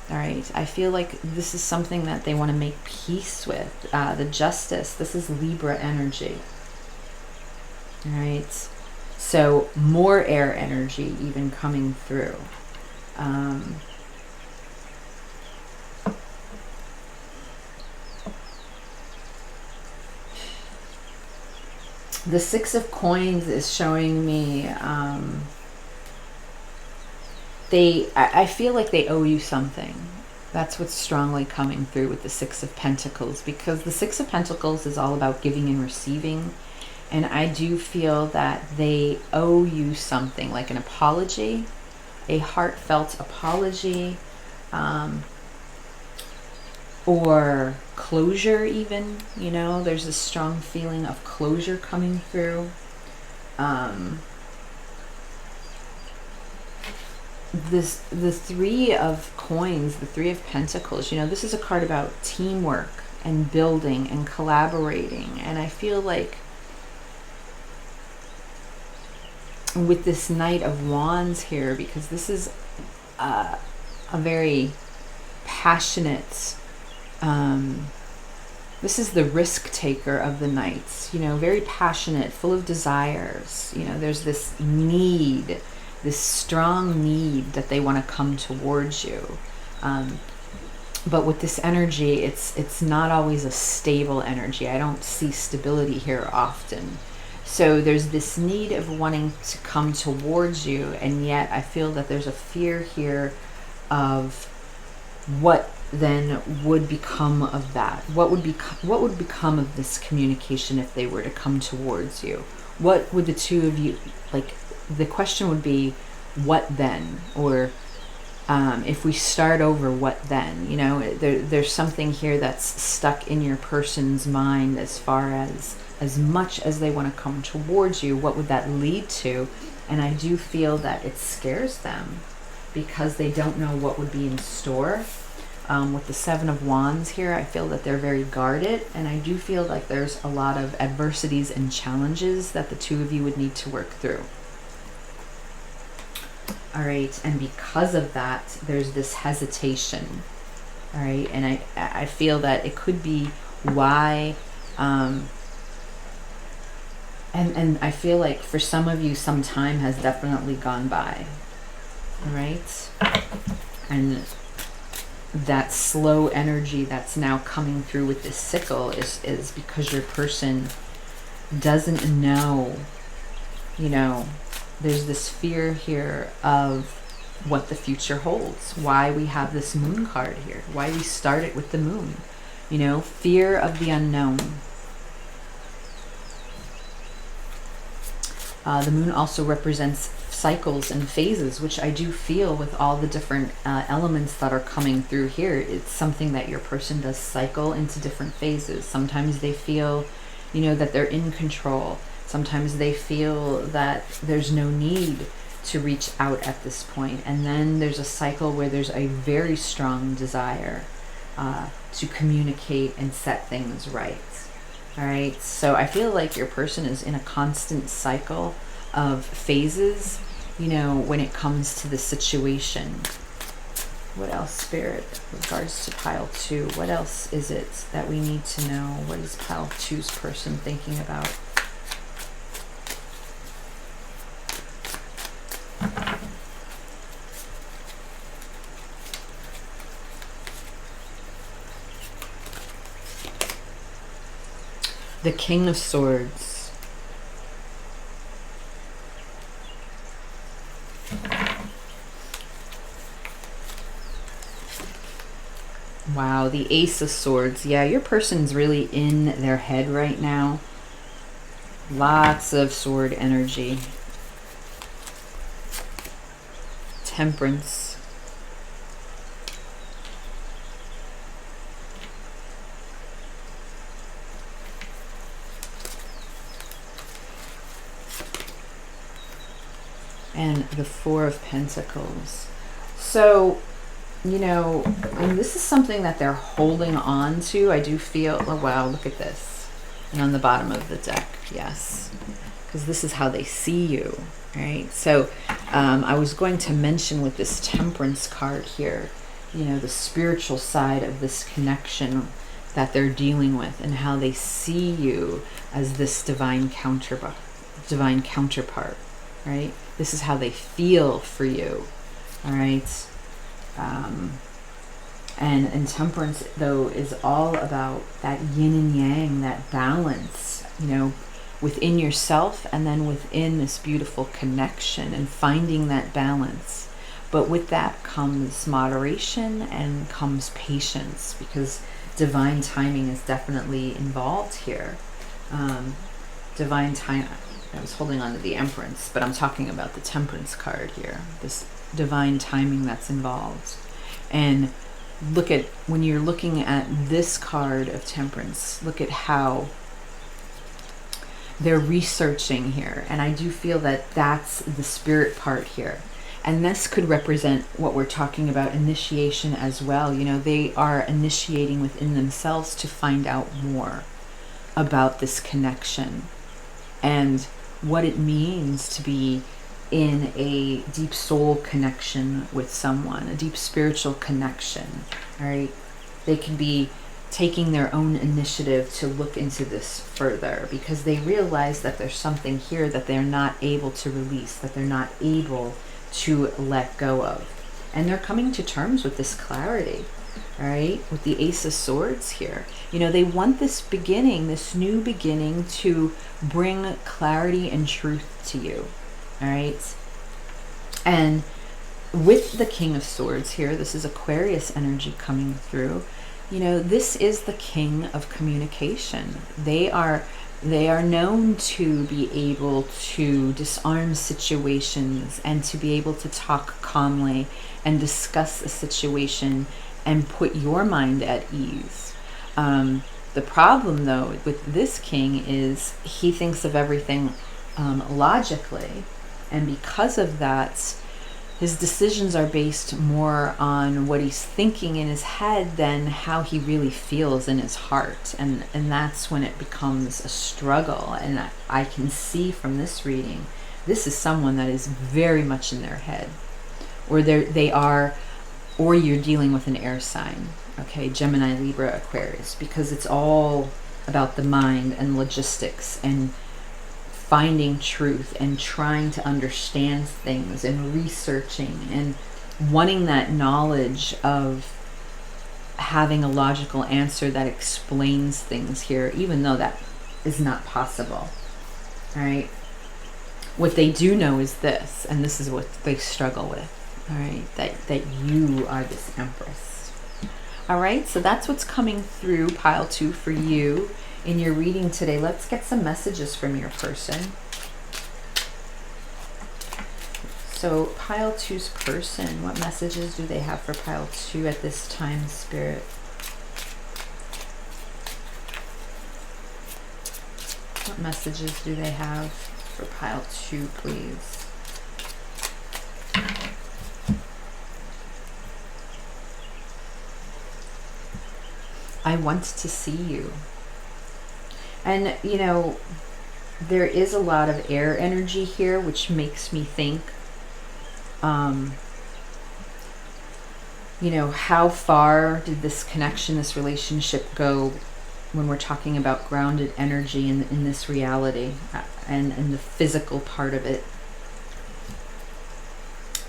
All right, I feel like this is something that they want to make peace with. The Justice, this is Libra energy. All right, so more air energy even coming through. The Six of Coins is showing me I feel like they owe you something. That's what's strongly coming through with the Six of Pentacles, because the Six of Pentacles is all about giving and receiving. And I do feel that they owe you something, like an apology, a heartfelt apology, or closure even. You know, there's a strong feeling of closure coming through. The Three of Coins, the Three of Pentacles, you know, this is a card about teamwork and building and collaborating. And I feel like with this Knight of Wands here, because this is a very passionate, this is the risk taker of the Knights, you know, very passionate, full of desires. You know, there's this need, this strong need that they want to come towards you. But with this energy, it's not always a stable energy. I don't see stability here often. So there's this need of wanting to come towards you, and yet I feel that there's a fear here of what then would become of that. What would become of this communication if they were to come towards you? What would the two of you, like, the question would be, what then? Or if we start over, what then? You know, there's something here that's stuck in your person's mind as far as much as they want to come towards you, what would that lead to? And I do feel that it scares them because they don't know what would be in store. With the Seven of Wands here, I feel that they're very guarded, and I do feel like there's a lot of adversities and challenges that the two of you would need to work through. All right, and because of that, there's this hesitation. All right, and I feel that it could be why, and I feel like for some of you, some time has definitely gone by. All right, and that slow energy that's now coming through with this sickle is because your person doesn't know, you know, there's this fear here of what the future holds, why we have this moon card here, why we start it with the moon, you know, fear of the unknown. The moon also represents cycles and phases, which I do feel with all the different elements that are coming through here. It's something that your person does cycle into different phases. Sometimes they feel, you know, that they're in control. Sometimes they feel that there's no need to reach out at this point. And then there's a cycle where there's a very strong desire to communicate and set things right. All right, so I feel like your person is in a constant cycle of phases, you know, when it comes to the situation. What else, Spirit, with regards to pile 2? What else is it that we need to know? What is pile 2's person thinking about? The King of Swords. Wow, the Ace of Swords. Yeah, your person's really in their head right now. Lots of sword energy. Temperance. And the Four of Pentacles. So, you know, and this is something that they're holding on to. I do feel, oh wow, look at this. And on the bottom of the deck, yes. Because this is how they see you, right? So I was going to mention with this Temperance card here, you know, the spiritual side of this connection that they're dealing with and how they see you as this divine counterpart, right? This is how they feel for you, all right? And Temperance, though, is all about that yin and yang, that balance, you know, within yourself and then within this beautiful connection and finding that balance. But with that comes moderation and comes patience, because divine timing is definitely involved here. Divine time. I was holding on to the Empress, but I'm talking about the Temperance card here. This divine timing that's involved. And look at, when you're looking at this card of Temperance, look at how they're researching here. And I do feel that that's the spirit part here. And this could represent what we're talking about, initiation as well. You know, they are initiating within themselves to find out more about this connection and what it means to be in a deep soul connection with someone, a deep spiritual connection, all right? They can be taking their own initiative to look into this further because they realize that there's something here that they're not able to release, that they're not able to let go of. And they're coming to terms with this clarity, all right, with the Ace of Swords here. You know, they want this beginning, this new beginning, to bring clarity and truth to you, all right? And with the King of Swords here, this is Aquarius energy coming through. You know, this is the king of communication. They are known to be able to disarm situations and to be able to talk calmly and discuss a situation and put your mind at ease. The problem, though, with this king is he thinks of everything logically, and because of that, his decisions are based more on what he's thinking in his head than how he really feels in his heart. And that's when it becomes a struggle. And I can see from this reading, this is someone that is very much in their head. Or or you're dealing with an air sign, okay, Gemini, Libra, Aquarius, because it's all about the mind and logistics and finding truth and trying to understand things and researching and wanting that knowledge of having a logical answer that explains things here, even though that is not possible. All right. What they do know is this, and this is what they struggle with. All right. That you are this Empress. All right. So that's what's coming through pile 2 for you in your reading today. Let's get some messages from your person. So pile two's person, what messages do they have for pile two at this time, Spirit? What messages do they have for pile two, please? I want to see you. And, you know, there is a lot of air energy here, which makes me think, you know, how far did this connection, this relationship go when we're talking about grounded energy in this reality and the physical part of it?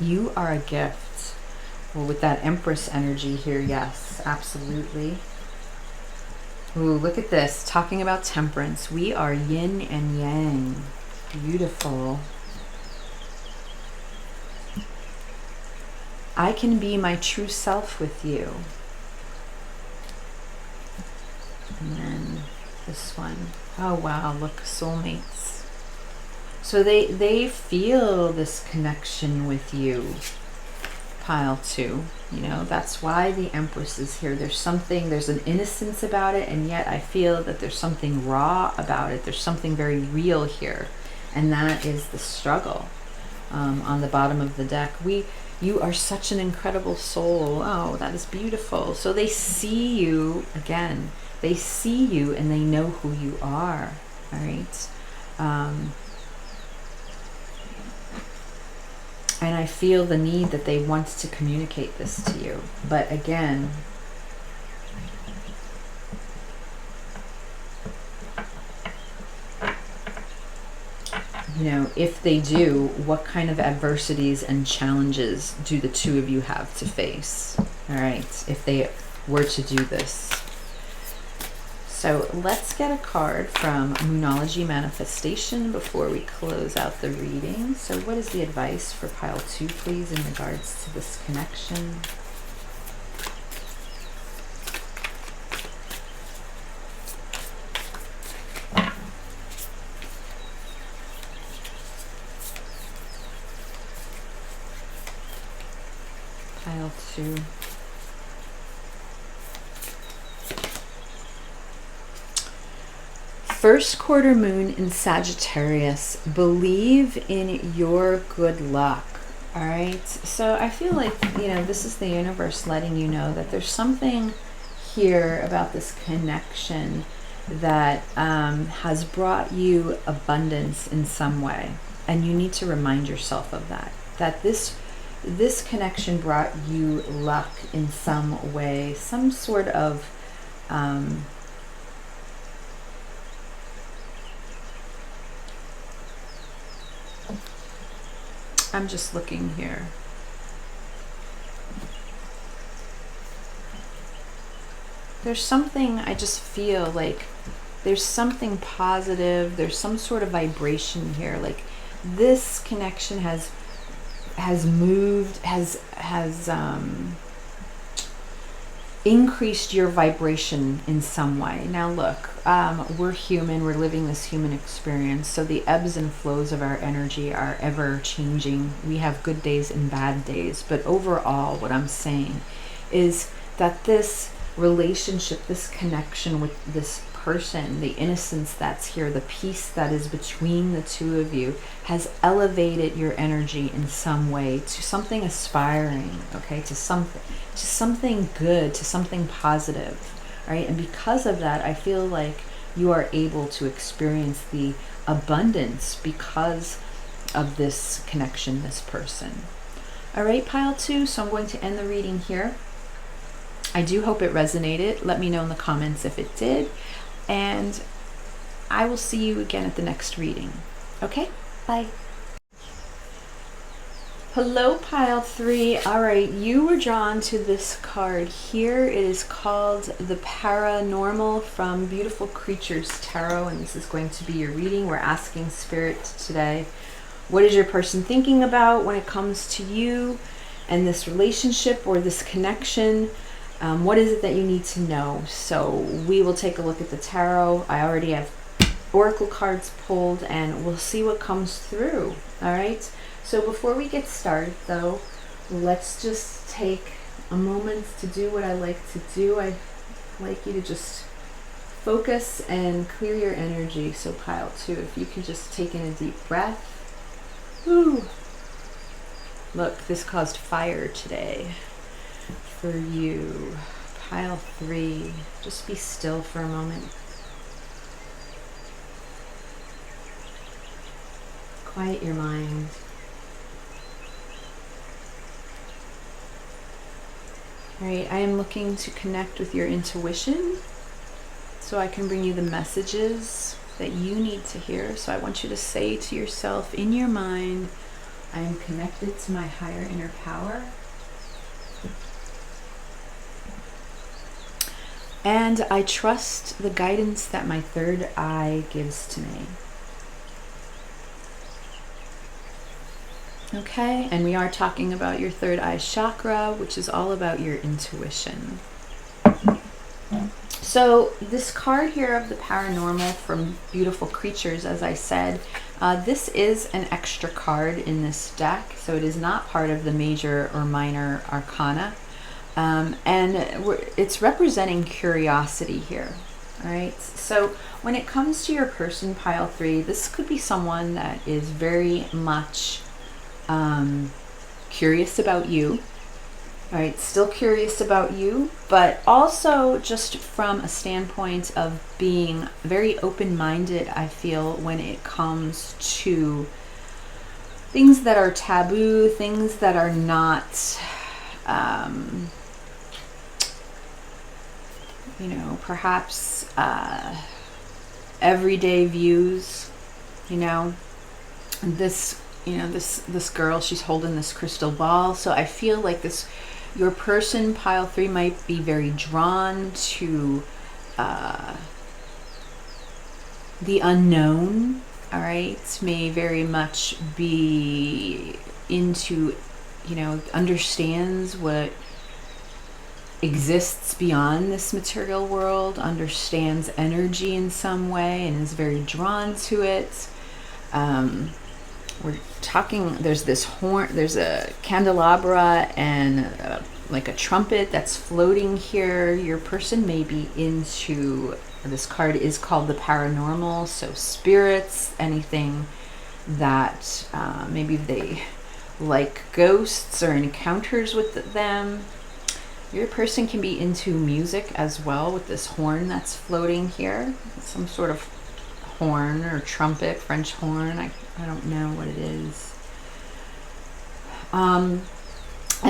You are a gift. Well, with that Empress energy here, yes, absolutely. Ooh, look at this, talking about temperance. We are yin and yang. Beautiful. I can be my true self with you. And then this one. Oh wow, look, soulmates. So they feel this connection with you, pile two. You know, that's why the Empress is here. There's an innocence about it, and yet I feel that there's something raw about it. There's something very real here, and that is the struggle. On the bottom of the deck, you are such an incredible soul. Oh, that is beautiful. So they see you, again, they see you and they know who you are, all right? And I feel the need that they want to communicate this to you. But again, you know, if they do, what kind of adversities and challenges do the two of you have to face? All right, if they were to do this. So let's get a card from Moonology Manifestation before we close out the reading. So what is the advice for pile two, please, in regards to this connection? Pile two. First quarter moon in Sagittarius. Believe in your good luck. All right. So I feel like, you know, this is the universe letting you know that there's something here about this connection that has brought you abundance in some way. And you need to remind yourself of that. That this connection brought you luck in some way, some sort of I'm just looking here. There's something, I just feel like there's something positive, there's some sort of vibration here. Like this connection has moved, has increased your vibration in some way. Now look, we're human, we're living this human experience, so the ebbs and flows of our energy are ever changing. We have good days and bad days, but overall what I'm saying is that this relationship, this connection with this person, the innocence that's here, the peace that is between the two of you has elevated your energy in some way to something aspiring, okay, to something good, to something positive, right? And because of that, I feel like you are able to experience the abundance because of this connection, this person. All right, pile two, so I'm going to end the reading here. I do hope it resonated. Let me know in the comments if it did. And I will see you again at the next reading. Okay, bye. Hello, pile three. All right, you were drawn to this card here. It is called the Paranormal from Beautiful Creatures Tarot, and this is going to be your reading. We're asking Spirit today, what is your person thinking about when it comes to you and this relationship or this connection? What is it that you need to know? So we will take a look at the tarot. I already have oracle cards pulled and we'll see what comes through. All right. So before we get started though, let's just take a moment to do what I like to do. I like you to just focus and clear your energy. So pile 2, if you can just take in a deep breath. Woo. Look, this caused fire today for you. Pile 3, just be still for a moment. Quiet your mind. All right, I am looking to connect with your intuition so I can bring you the messages that you need to hear. So I want you to say to yourself in your mind, I am connected to my higher inner power. And I trust the guidance that my third eye gives to me. Okay, and we are talking about your third eye chakra, which is all about your intuition. So this card here of the paranormal from Beautiful Creatures, as I said, this is an extra card in this deck, so it is not part of the major or minor arcana. And it's representing curiosity here. All right, so when it comes to your person, pile 3, this could be someone that is very much curious about you. All right, still curious about you, but also just from a standpoint of being very open-minded, I feel, when it comes to things that are taboo, things that are not, you know, perhaps everyday views. You know, this girl, she's holding this crystal ball. So I feel like your person, pile 3, might be very drawn to the unknown. All right, may very much be into, you know, understands what exists beyond this material world, understands energy in some way, and is very drawn to it. We're talking, there's this horn, there's a candelabra and like a trumpet that's floating here. Your person may be into, this card is called the paranormal, so spirits, anything that maybe they like ghosts or encounters with them. Your person can be into music as well, with this horn that's floating here, some sort of horn or trumpet, French horn, I don't know what it is. And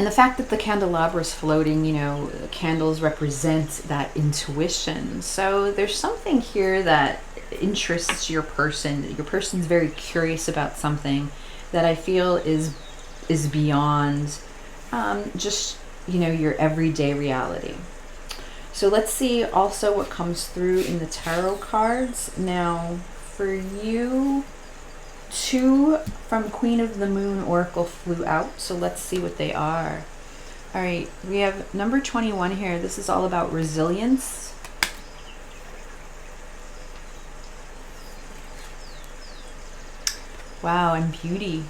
the fact that the candelabra is floating, you know, candles represent that intuition. So there's something here that interests your person. Your person's very curious about something that I feel is beyond just, you know, your everyday reality. So let's see also what comes through in the tarot cards. Now, for you, 2 from Queen of the Moon Oracle flew out, so let's see what they are. All right, we have number 21 here. This is all about resilience. Wow, and beauty.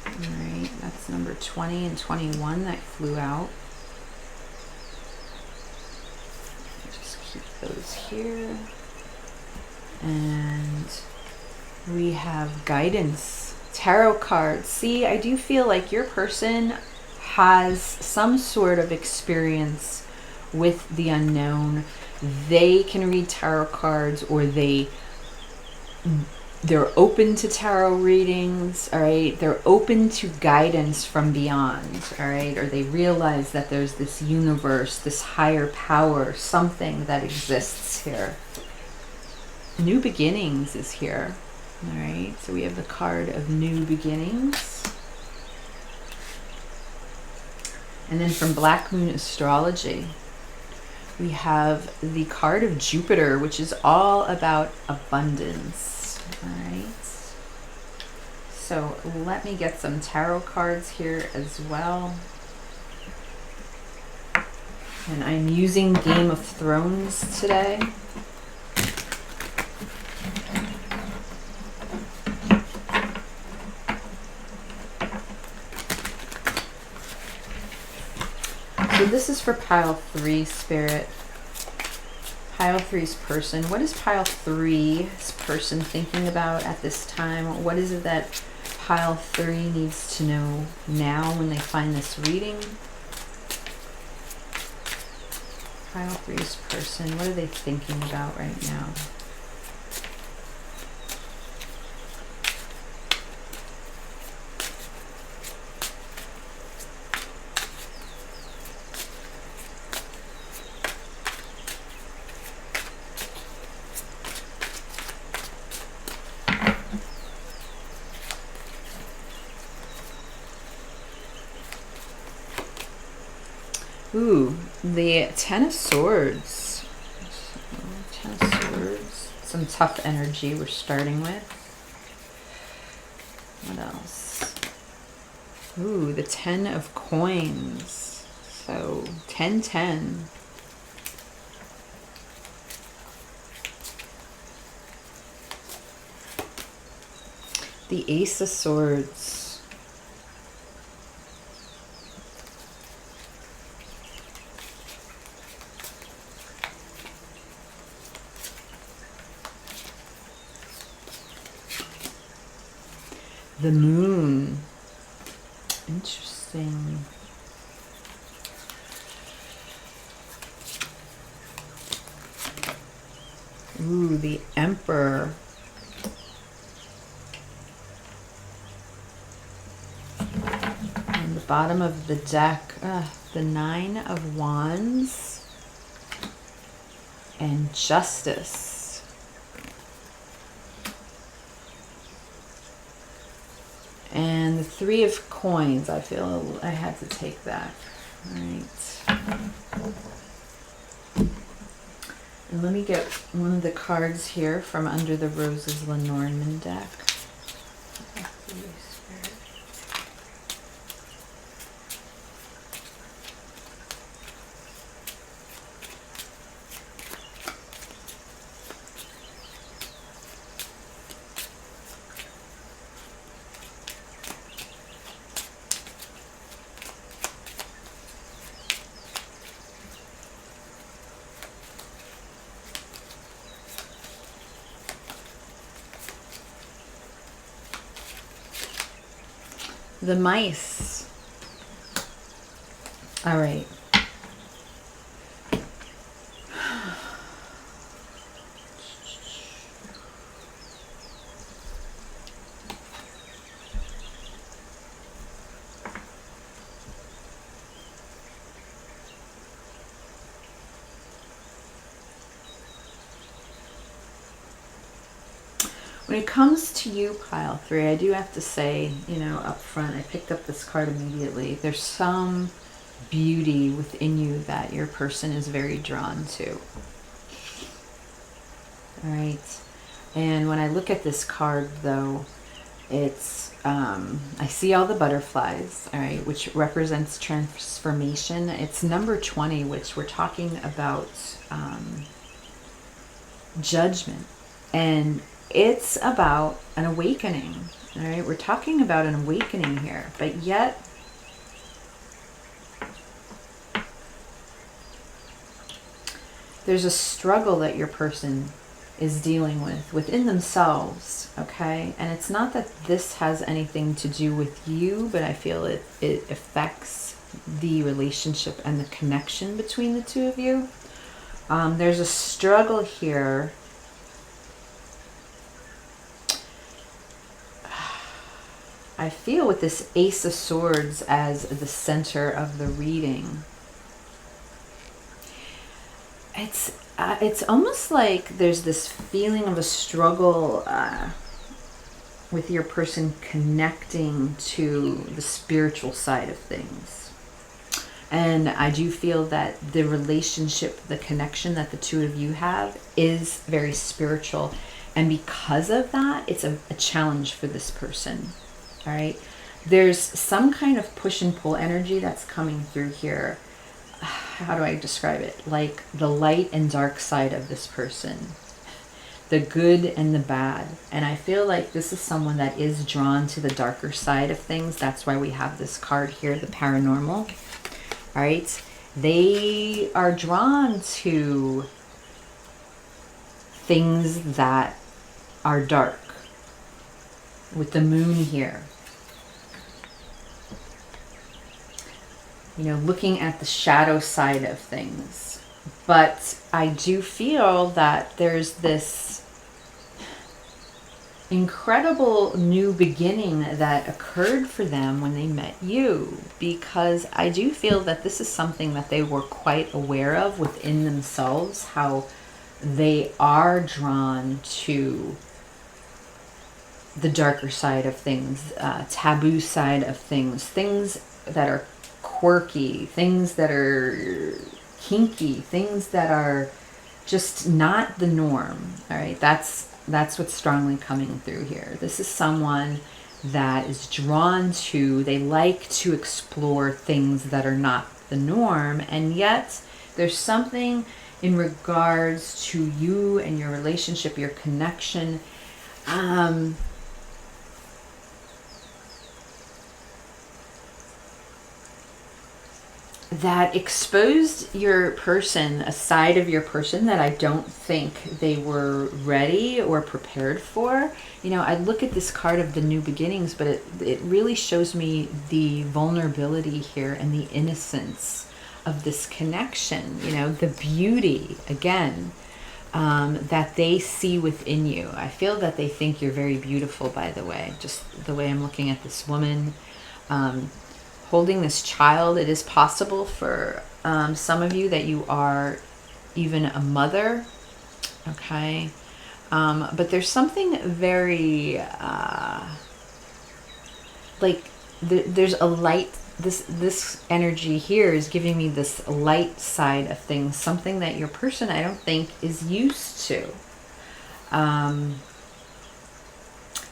All right, that's number 20 and 21 that flew out. Just keep those here. And we have guidance, tarot cards. See, I do feel like your person has some sort of experience with the unknown. They can read tarot cards, or they're open to tarot readings. All right, they're open to guidance from beyond. All right, or they realize that there's this universe, this higher power, something that exists here. New beginnings is here. All right, so we have the card of new beginnings. And then from Black Moon Astrology, we have the card of Jupiter, which is all about abundance. All right. So let me get some tarot cards here as well. And I'm using Game of Thrones today. So this is for pile 3, Spirit. Pile 3's person. What is pile 3's person thinking about at this time? What is it that pile 3 needs to know now when they find this reading? Pile 3's person. What are they thinking about right now? Ooh, the Ten of Swords. Ten of Swords. Some tough energy we're starting with. What else? Ooh, the 10 of Coins. So 10, 10. The Ace of Swords. The Moon. Interesting. Ooh, the Emperor. On the bottom of the deck, the 9 of Wands and Justice. And the 3 of Coins. I feel I had to take that. All right. And let me get one of the cards here from under the Roses Lenormand deck. The Mice. All right. When it comes to you, pile 3, I do have to say, you know, up front, I picked up this card immediately. There's some beauty within you that your person is very drawn to. All right. And when I look at this card, though, it's, I see all the butterflies, all right, which represents transformation. It's number 20, which we're talking about judgment. And it's about an awakening, all right? We're talking about an awakening here, but yet there's a struggle that your person is dealing with within themselves, okay? And it's not that this has anything to do with you, but I feel it affects the relationship and the connection between the two of you. There's a struggle here. I feel with this Ace of Swords as the center of the reading. It's almost like there's this feeling of a struggle with your person connecting to the spiritual side of things. And I do feel that the relationship, the connection that the two of you have is very spiritual. And because of that, it's a challenge for this person. All right, there's some kind of push and pull energy that's coming through here. How do I describe it? Like the light and dark side of this person, the good and the bad. And I feel like this is someone that is drawn to the darker side of things. That's why we have this card here, the paranormal. All right, They are drawn to things that are dark. With the moon here, you know, looking at the shadow side of things. But I do feel that there's this incredible new beginning that occurred for them when they met you, because I do feel that this is something that they were quite aware of within themselves, how they are drawn to the darker side of things, taboo side of things, things that are quirky, things that are kinky, things that are just not the norm. All right, that's what's strongly coming through here. This is someone that is drawn to, they like to explore things that are not the norm, and yet there's something in regards to you and your relationship, your connection, that exposed your person, a side of your person that I don't think they were ready or prepared for. You know, I look at this card of the new beginnings, but it really shows me the vulnerability here and the innocence of this connection, you know, the beauty, again, that they see within you. I feel that they think you're very beautiful, by the way, just the way I'm looking at this woman. Holding this child, it is possible for some of you that you are even a mother, okay? But there's something very, there's a light, this energy here is giving me this light side of things, something that your person, I don't think, is used to.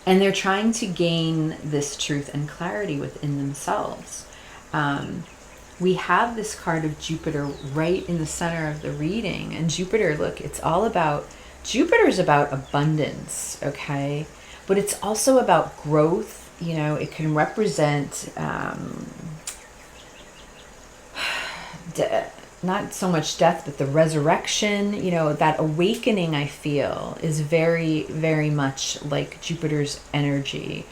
And they're trying to gain this truth and clarity within themselves. We have this card of Jupiter right in the center of the reading. And Jupiter, look, it's all about, Jupiter's about abundance, okay? But it's also about growth. You know, it can represent not so much death, but the resurrection. You know, that awakening, I feel, is very, very much like Jupiter's energy.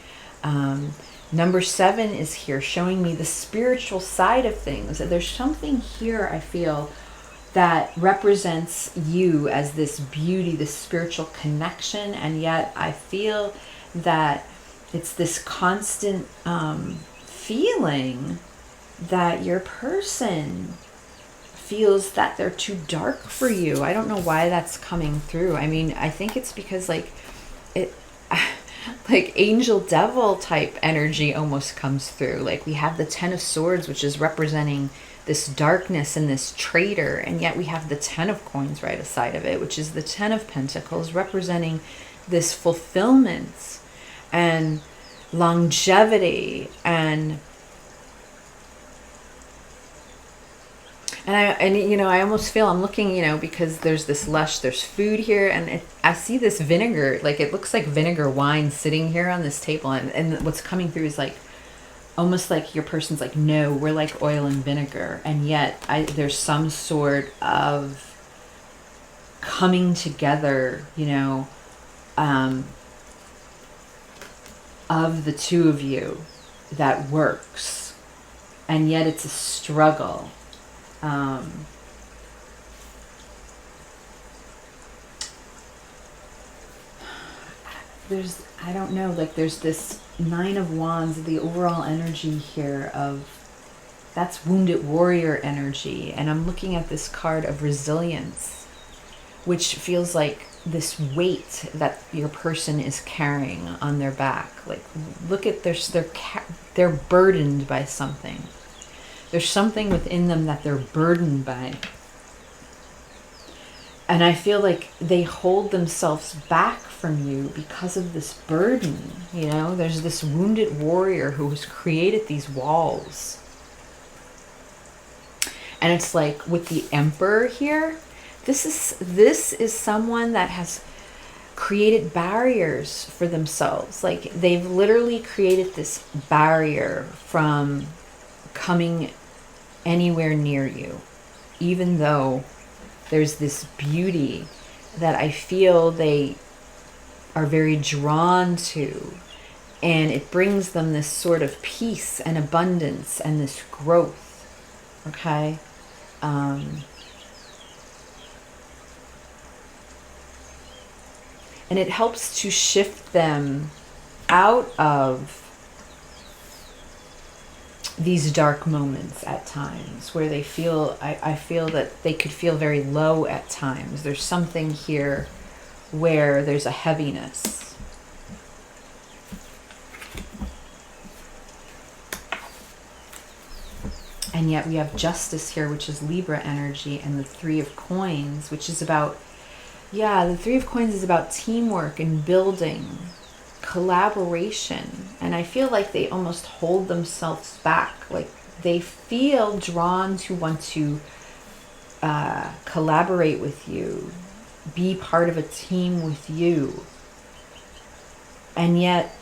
Number 7 is here, showing me the spiritual side of things. There's something here, I feel, that represents you as this beauty, this spiritual connection, and yet I feel that it's this constant feeling that your person feels that they're too dark for you. I don't know why that's coming through. I mean, I think it's because like angel devil type energy almost comes through. Like we have the 10 of Swords, which is representing this darkness and this traitor, and yet we have the 10 of Coins right aside of it, which is the 10 of Pentacles, representing this fulfillment and longevity and you know, I almost feel, I'm looking, you know, because there's this lush, there's food here, and I see this vinegar, like it looks like vinegar wine sitting here on this table, and what's coming through is like, almost like your person's like, no, we're like oil and vinegar, and yet there's some sort of coming together, you know, of the two of you that works, and yet it's a struggle. There's, I don't know, like there's this 9 of Wands, the overall energy here of, that's wounded warrior energy. And I'm looking at this card of resilience, which feels like this weight that your person is carrying on their back. Like, look at they're burdened by something. There's something within them that they're burdened by. And I feel like they hold themselves back from you because of this burden. You know, there's this wounded warrior who has created these walls. And it's like with the Emperor here, this is someone that has created barriers for themselves. Like they've literally created this barrier from coming anywhere near you. even though there's this beauty that I feel they are very drawn to, and it brings them this sort of peace and abundance and this growth, okay? And it helps to shift them out of these dark moments at times where they feel, I feel that they could feel very low at times. There's something here where there's a heaviness. And yet we have justice here, which is Libra energy, and the Three of Coins, which is about, yeah, the Three of Coins is about teamwork and building, collaboration. And I feel like they almost hold themselves back. Like they feel drawn to want to collaborate with you, be part of a team with you. And yet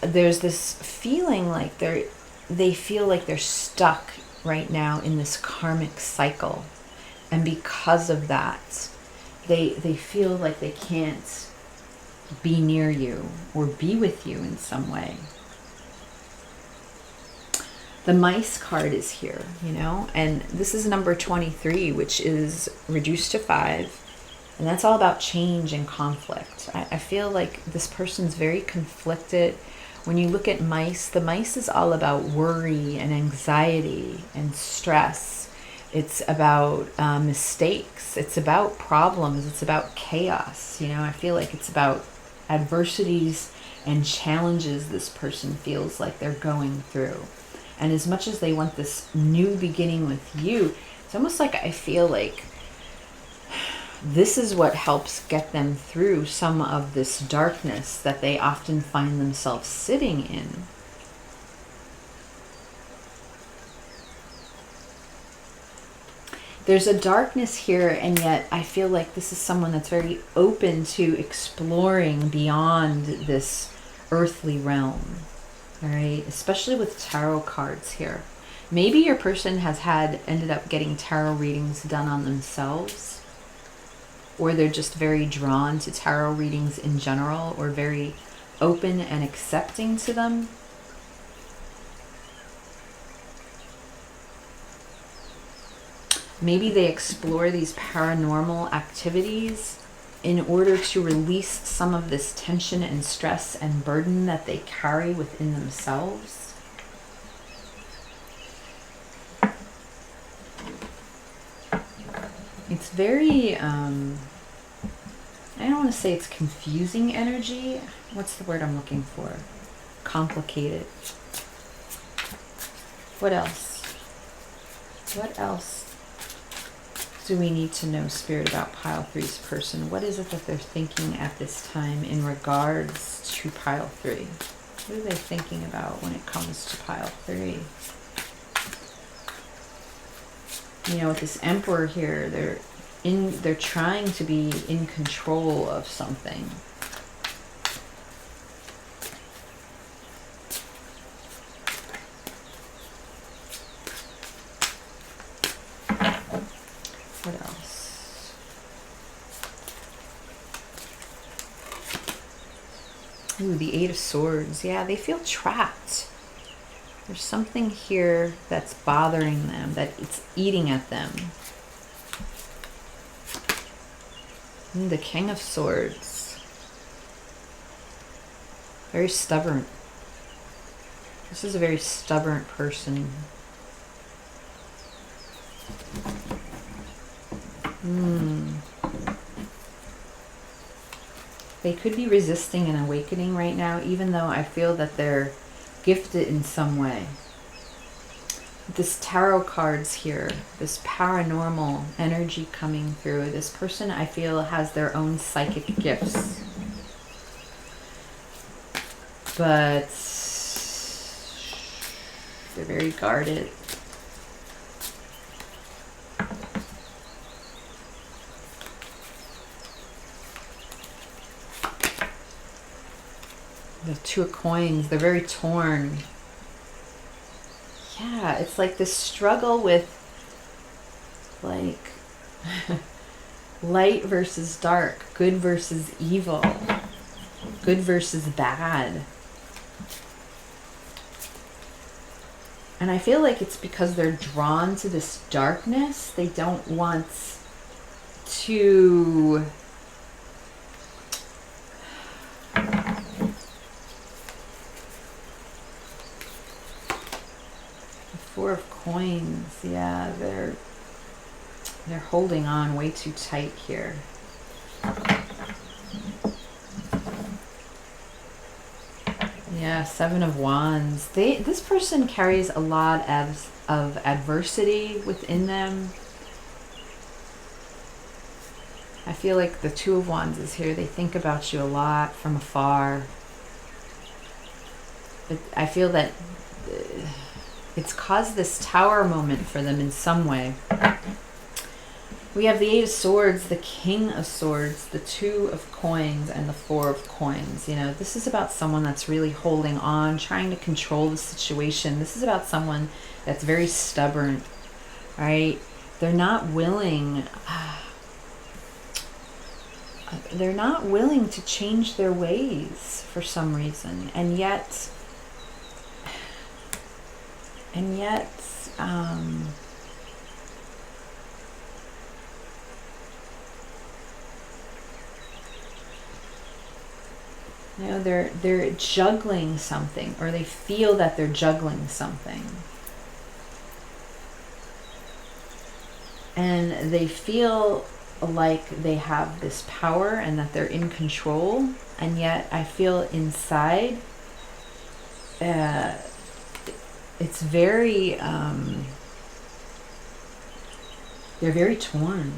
there's this feeling like they feel like they're stuck right now in this karmic cycle. And because of that, they feel like they can't be near you or be with you in some way. The mice card is here, you know, and this is number 23, which is reduced to 5. And that's all about change and conflict. I feel like this person's very conflicted. When you look at mice, the mice is all about worry and anxiety and stress. It's about mistakes. It's about problems. It's about chaos. You know, I feel like it's about adversities and challenges this person feels like they're going through. And as much as they want this new beginning with you, it's almost like I feel like this is what helps get them through some of this darkness that they often find themselves sitting in. There's a darkness here, and yet I feel like this is someone that's very open to exploring beyond this earthly realm. All right, especially with tarot cards here. Maybe your person has ended up getting tarot readings done on themselves, or they're just very drawn to tarot readings in general, or very open and accepting to them. Maybe they explore these paranormal activities in order to release some of this tension and stress and burden that they carry within themselves. It's very, I don't want to say it's confusing energy. What's the word I'm looking for? Complicated. What else? What else do we need to know, Spirit, about Pile 3's person? What is it that they're thinking at this time in regards to Pile 3? What are they thinking about when it comes to Pile 3? You know, with this Emperor here, they're trying to be in control of something. What else? Ooh, the Eight of Swords. Yeah, they feel trapped. There's something here that's bothering them, that it's eating at them. The King of Swords. Very stubborn. This is a very stubborn person. They could be resisting an awakening right now, even though I feel that they're gifted in some way. This tarot cards here, this paranormal energy coming through. This person, I feel, has their own psychic gifts. But they're very guarded. The Two of Coins, they're very torn. Yeah, it's like this struggle with like light versus dark, good versus evil, good versus bad. And I feel like it's because they're drawn to this darkness. They don't want to Four of Coins. Yeah, they're holding on way too tight here. Yeah, Seven of Wands. This person carries a lot of adversity within them. I feel like the Two of Wands is here. They think about you a lot from afar. But I feel that it's caused this Tower moment for them in some way. We have the Eight of Swords, the King of Swords, the Two of Coins, and the Four of Coins. You know, this is about someone that's really holding on, trying to control the situation. This is about someone that's very stubborn, right? They're not willing... they're not willing to change their ways for some reason. And yet... you know, they're juggling something, or they feel that they're juggling something. And they feel like they have this power and that they're in control, and yet I feel inside it's very they're very torn.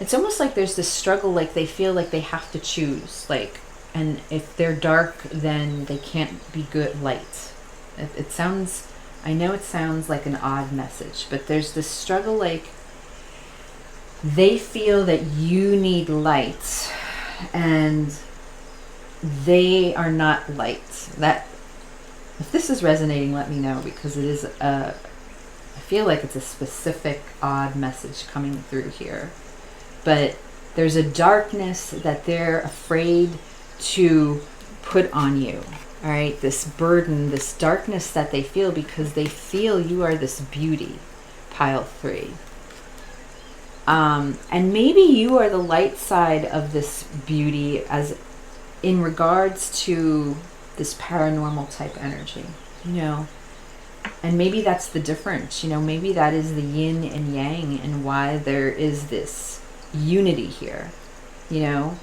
It's almost like there's this struggle, like they feel like they have to choose, like, and if they're dark, then they can't be good light. It sounds, I know it sounds like an odd message, but there's this struggle, like they feel that you need light and they are not light. That, if this is resonating, let me know, because it is I feel like it's a specific odd message coming through here. But there's a darkness that they're afraid to put on you. All right, this burden, this darkness that they feel, because they feel you are this beauty, pile 3. And maybe you are the light side of this beauty, as in regards to this paranormal type energy, you know. And maybe that's the difference, you know, maybe that is the yin and yang, and why there is this unity here, you know,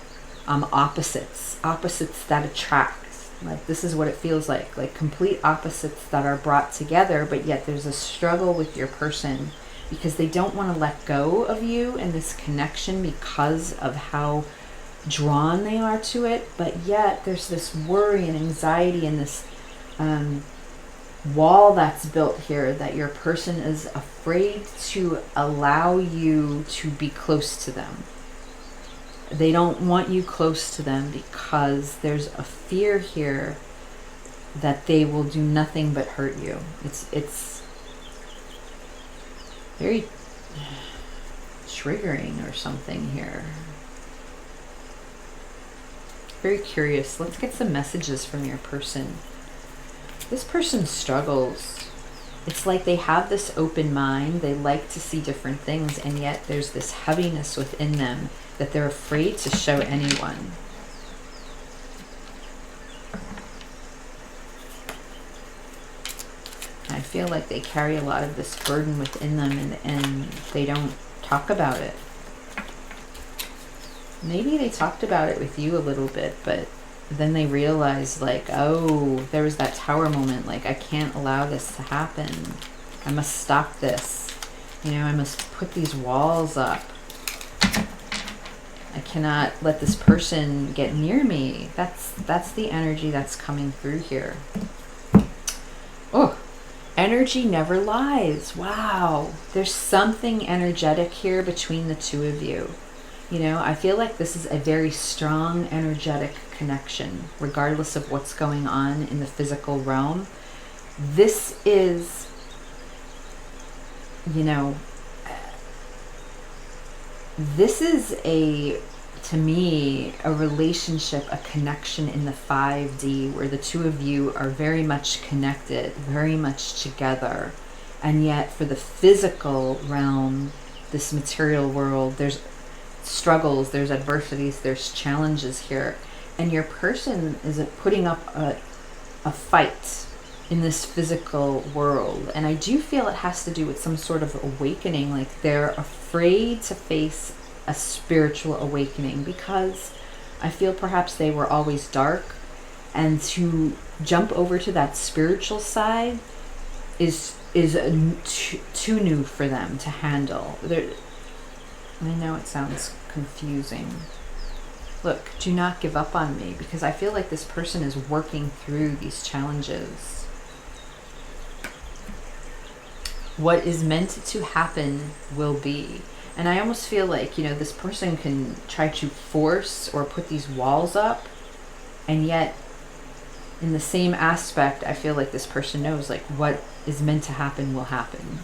opposites that attract. Like, this is what it feels like complete opposites that are brought together, but yet there's a struggle with your person because they don't want to let go of you and this connection because of how drawn they are to it. But yet there's this worry and anxiety and this wall that's built here, that your person is afraid to allow you to be close to them. They don't want you close to them because there's a fear here that they will do nothing but hurt you. It's very triggering or something here. Very curious. Let's get some messages from your person. This person struggles. It's like they have this open mind. They like to see different things, and yet there's this heaviness within them that they're afraid to show anyone. I feel like they carry a lot of this burden within them, and they don't talk about it. Maybe they talked about it with you a little bit, but then they realize, like, oh, there was that Tower moment, like, I can't allow this to happen. I must stop this. You know, I must put these walls up. I cannot let this person get near me. That's the energy that's coming through here. Oh, energy never lies. Wow. There's something energetic here between the two of you. You know, I feel like this is a very strong energetic connection, regardless of what's going on in the physical realm. This is you know, this is to me, a relationship, a connection in the 5D where the two of you are very much connected, very much together. And yet for the physical realm, this material world, there's struggles, there's adversities, there's challenges here. And your person is putting up a fight in this physical world. And I do feel it has to do with some sort of awakening, like they're afraid to face a spiritual awakening because I feel perhaps they were always dark, and to jump over to that spiritual side is too new for them to handle. I know it sounds confusing. Look, do not give up on me, because I feel like this person is working through these challenges. What is meant to happen will be. And I almost feel like, this person can try to force or put these walls up, and yet in the same aspect, I feel like this person knows, like, what is meant to happen will happen.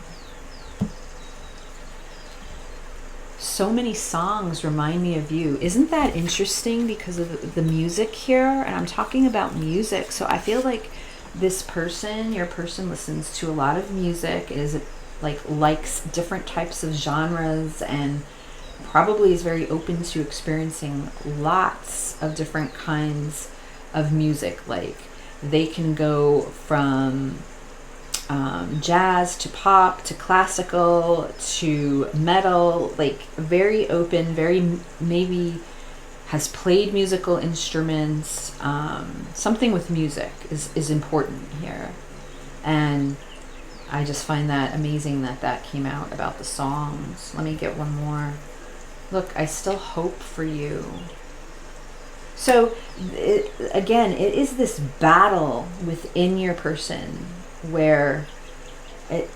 So many songs remind me of you. Isn't that interesting because of the music here? And I'm talking about music. So I feel like this person, your person, listens to a lot of music, likes different types of genres, and probably is very open to experiencing lots of different kinds of music. Like they can go from jazz to pop to classical to metal, like very open, very maybe has played musical instruments. Something with music is important here. And I just find that amazing that came out about the songs. Let me get one more. Look, I still hope for you. So again, it is this battle within your person where the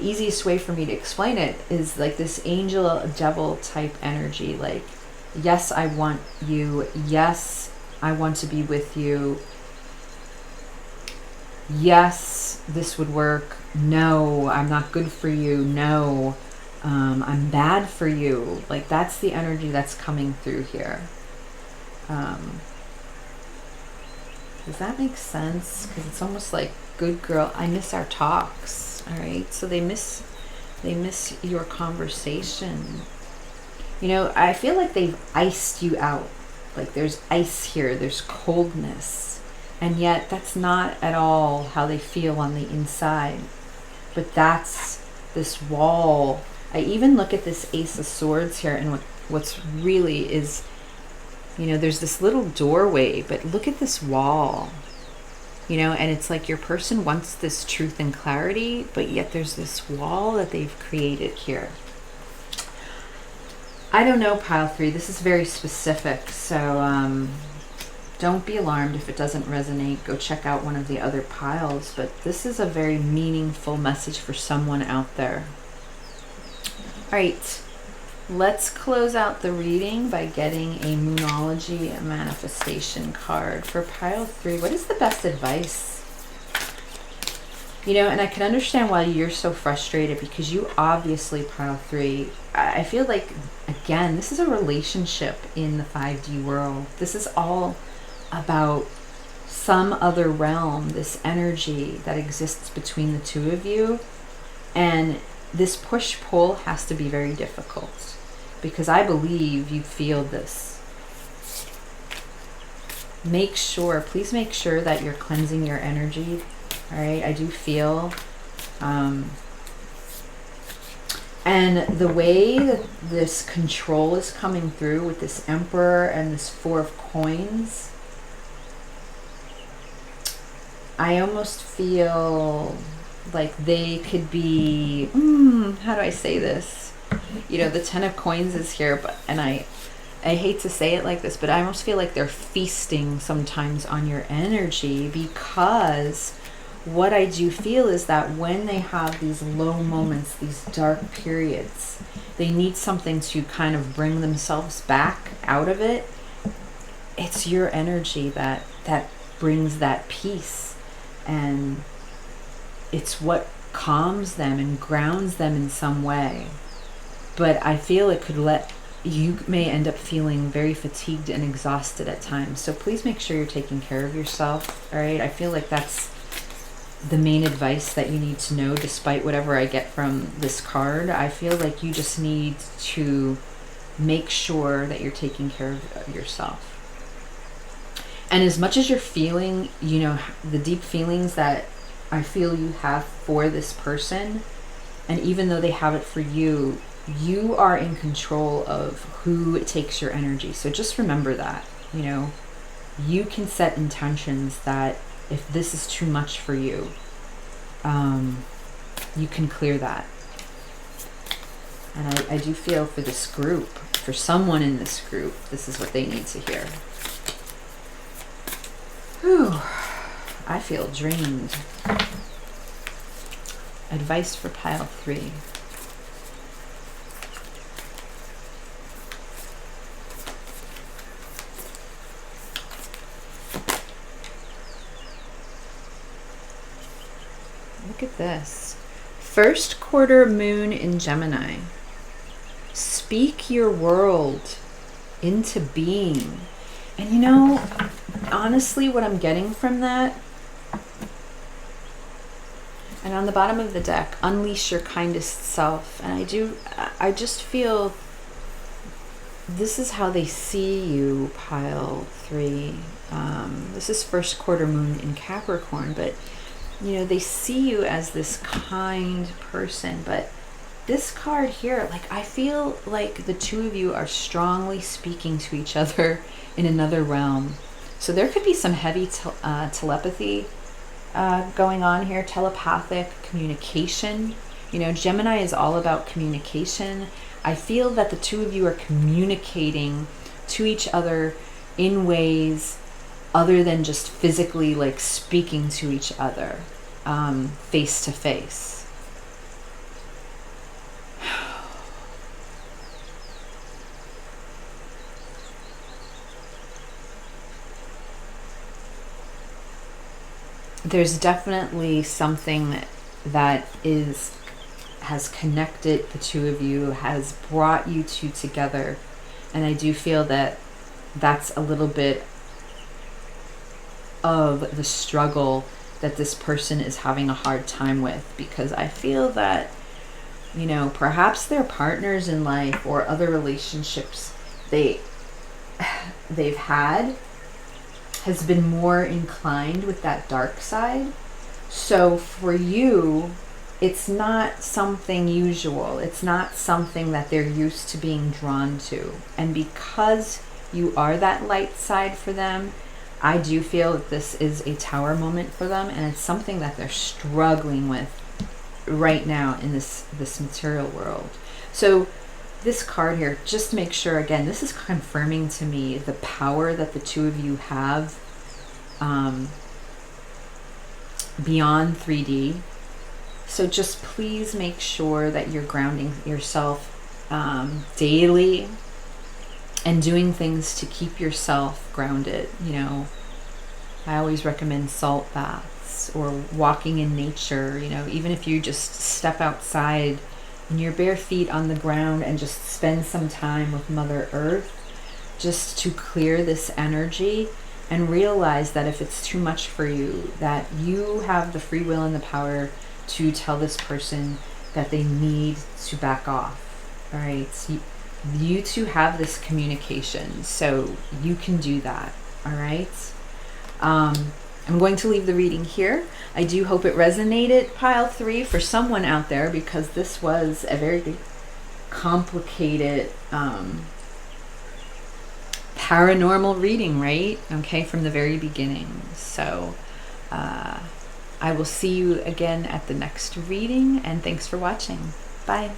easiest way for me to explain it is like this angel devil type energy. Like, yes, I want you. Yes, I want to be with you. Yes, this would work. No, I'm not good for you. No, I'm bad for you. Like, that's the energy that's coming through here. Does that make sense? Because it's almost like, good girl, I miss our talks. All right, so they miss your conversation. I feel like they've iced you out. Like there's ice here, there's coldness. And yet that's not at all how they feel on the inside. But that's this wall. I even look at this Ace of Swords here, and what's really is, there's this little doorway, but look at this wall. And it's like your person wants this truth and clarity, but yet there's this wall that they've created here. I don't know, pile 3. This is very specific, so don't be alarmed if it doesn't resonate. Go check out one of the other piles, but this is a very meaningful message for someone out there. All right, let's close out the reading by getting a Moonology Manifestation card for pile 3. What is the best advice? And I can understand why you're so frustrated, because you obviously, pile 3, I feel like, again, this is a relationship in the 5D world. This is all about some other realm, this energy that exists between the two of you. And this push-pull has to be very difficult, because I believe you feel this. Please make sure that you're cleansing your energy. All right, I do feel, and the way that this control is coming through with this Emperor and this 4 of Coins, I almost feel like they could be, how do I say this? The 10 of Coins is here, and I hate to say it like this, but I almost feel like they're feasting sometimes on your energy, because what I do feel is that when they have these low moments, these dark periods, they need something to kind of bring themselves back out of it. It's your energy that brings that peace. And it's what calms them and grounds them in some way. But I feel it could you may end up feeling very fatigued and exhausted at times. So please make sure you're taking care of yourself. All right. I feel like that's the main advice that you need to know, despite whatever I get from this card. I feel like you just need to make sure that you're taking care of yourself. And as much as you're feeling, you know, the deep feelings that I feel you have for this person, and even though they have it for you, you are in control of who takes your energy. So just remember that, you know, you can set intentions that if this is too much for you, you can clear that. And I do feel for this group, for someone in this group, this is what they need to hear. Whew, I feel drained. Advice for pile 3. Look at this. First quarter moon in Gemini. Speak your world into being. And you know, honestly, what I'm getting from that, and on the bottom of the deck, unleash your kindest self. And I just feel this is how they see you, pile 3. This is first quarter moon in Capricorn, but you know, they see you as this kind person. But this card here, like, I feel like the two of you are strongly speaking to each other in another realm. So there could be some heavy telepathy going on here, telepathic communication. You know, Gemini is all about communication. I feel that the two of you are communicating to each other in ways other than just physically, like, speaking to each other face to face. There's definitely something that has connected the two of you, has brought you two together. And I do feel that that's a little bit of the struggle that this person is having a hard time with, because I feel that, you know, perhaps their partners in life or other relationships they've had has been more inclined with that dark side. So for you, it's not something usual. It's not something that they're used to being drawn to. And because you are that light side for them, I do feel that this is a tower moment for them, and it's something that they're struggling with right now in this material world. So this card here, just make sure, again, this is confirming to me the power that the two of you have beyond 3D. So just please make sure that you're grounding yourself daily and doing things to keep yourself grounded. You know, I always recommend salt baths or walking in nature. You know, even if you just step outside in your bare feet on the ground and just spend some time with Mother Earth, just to clear this energy and realize that if it's too much for you, that you have the free will and the power to tell this person that they need to back off. All right, so you two have this communication, so you can do that. All right. I'm going to leave the reading here. I do hope it resonated, pile 3, for someone out there, because this was a very complicated paranormal reading, right? Okay, from the very beginning. So I will see you again at the next reading, and thanks for watching. Bye.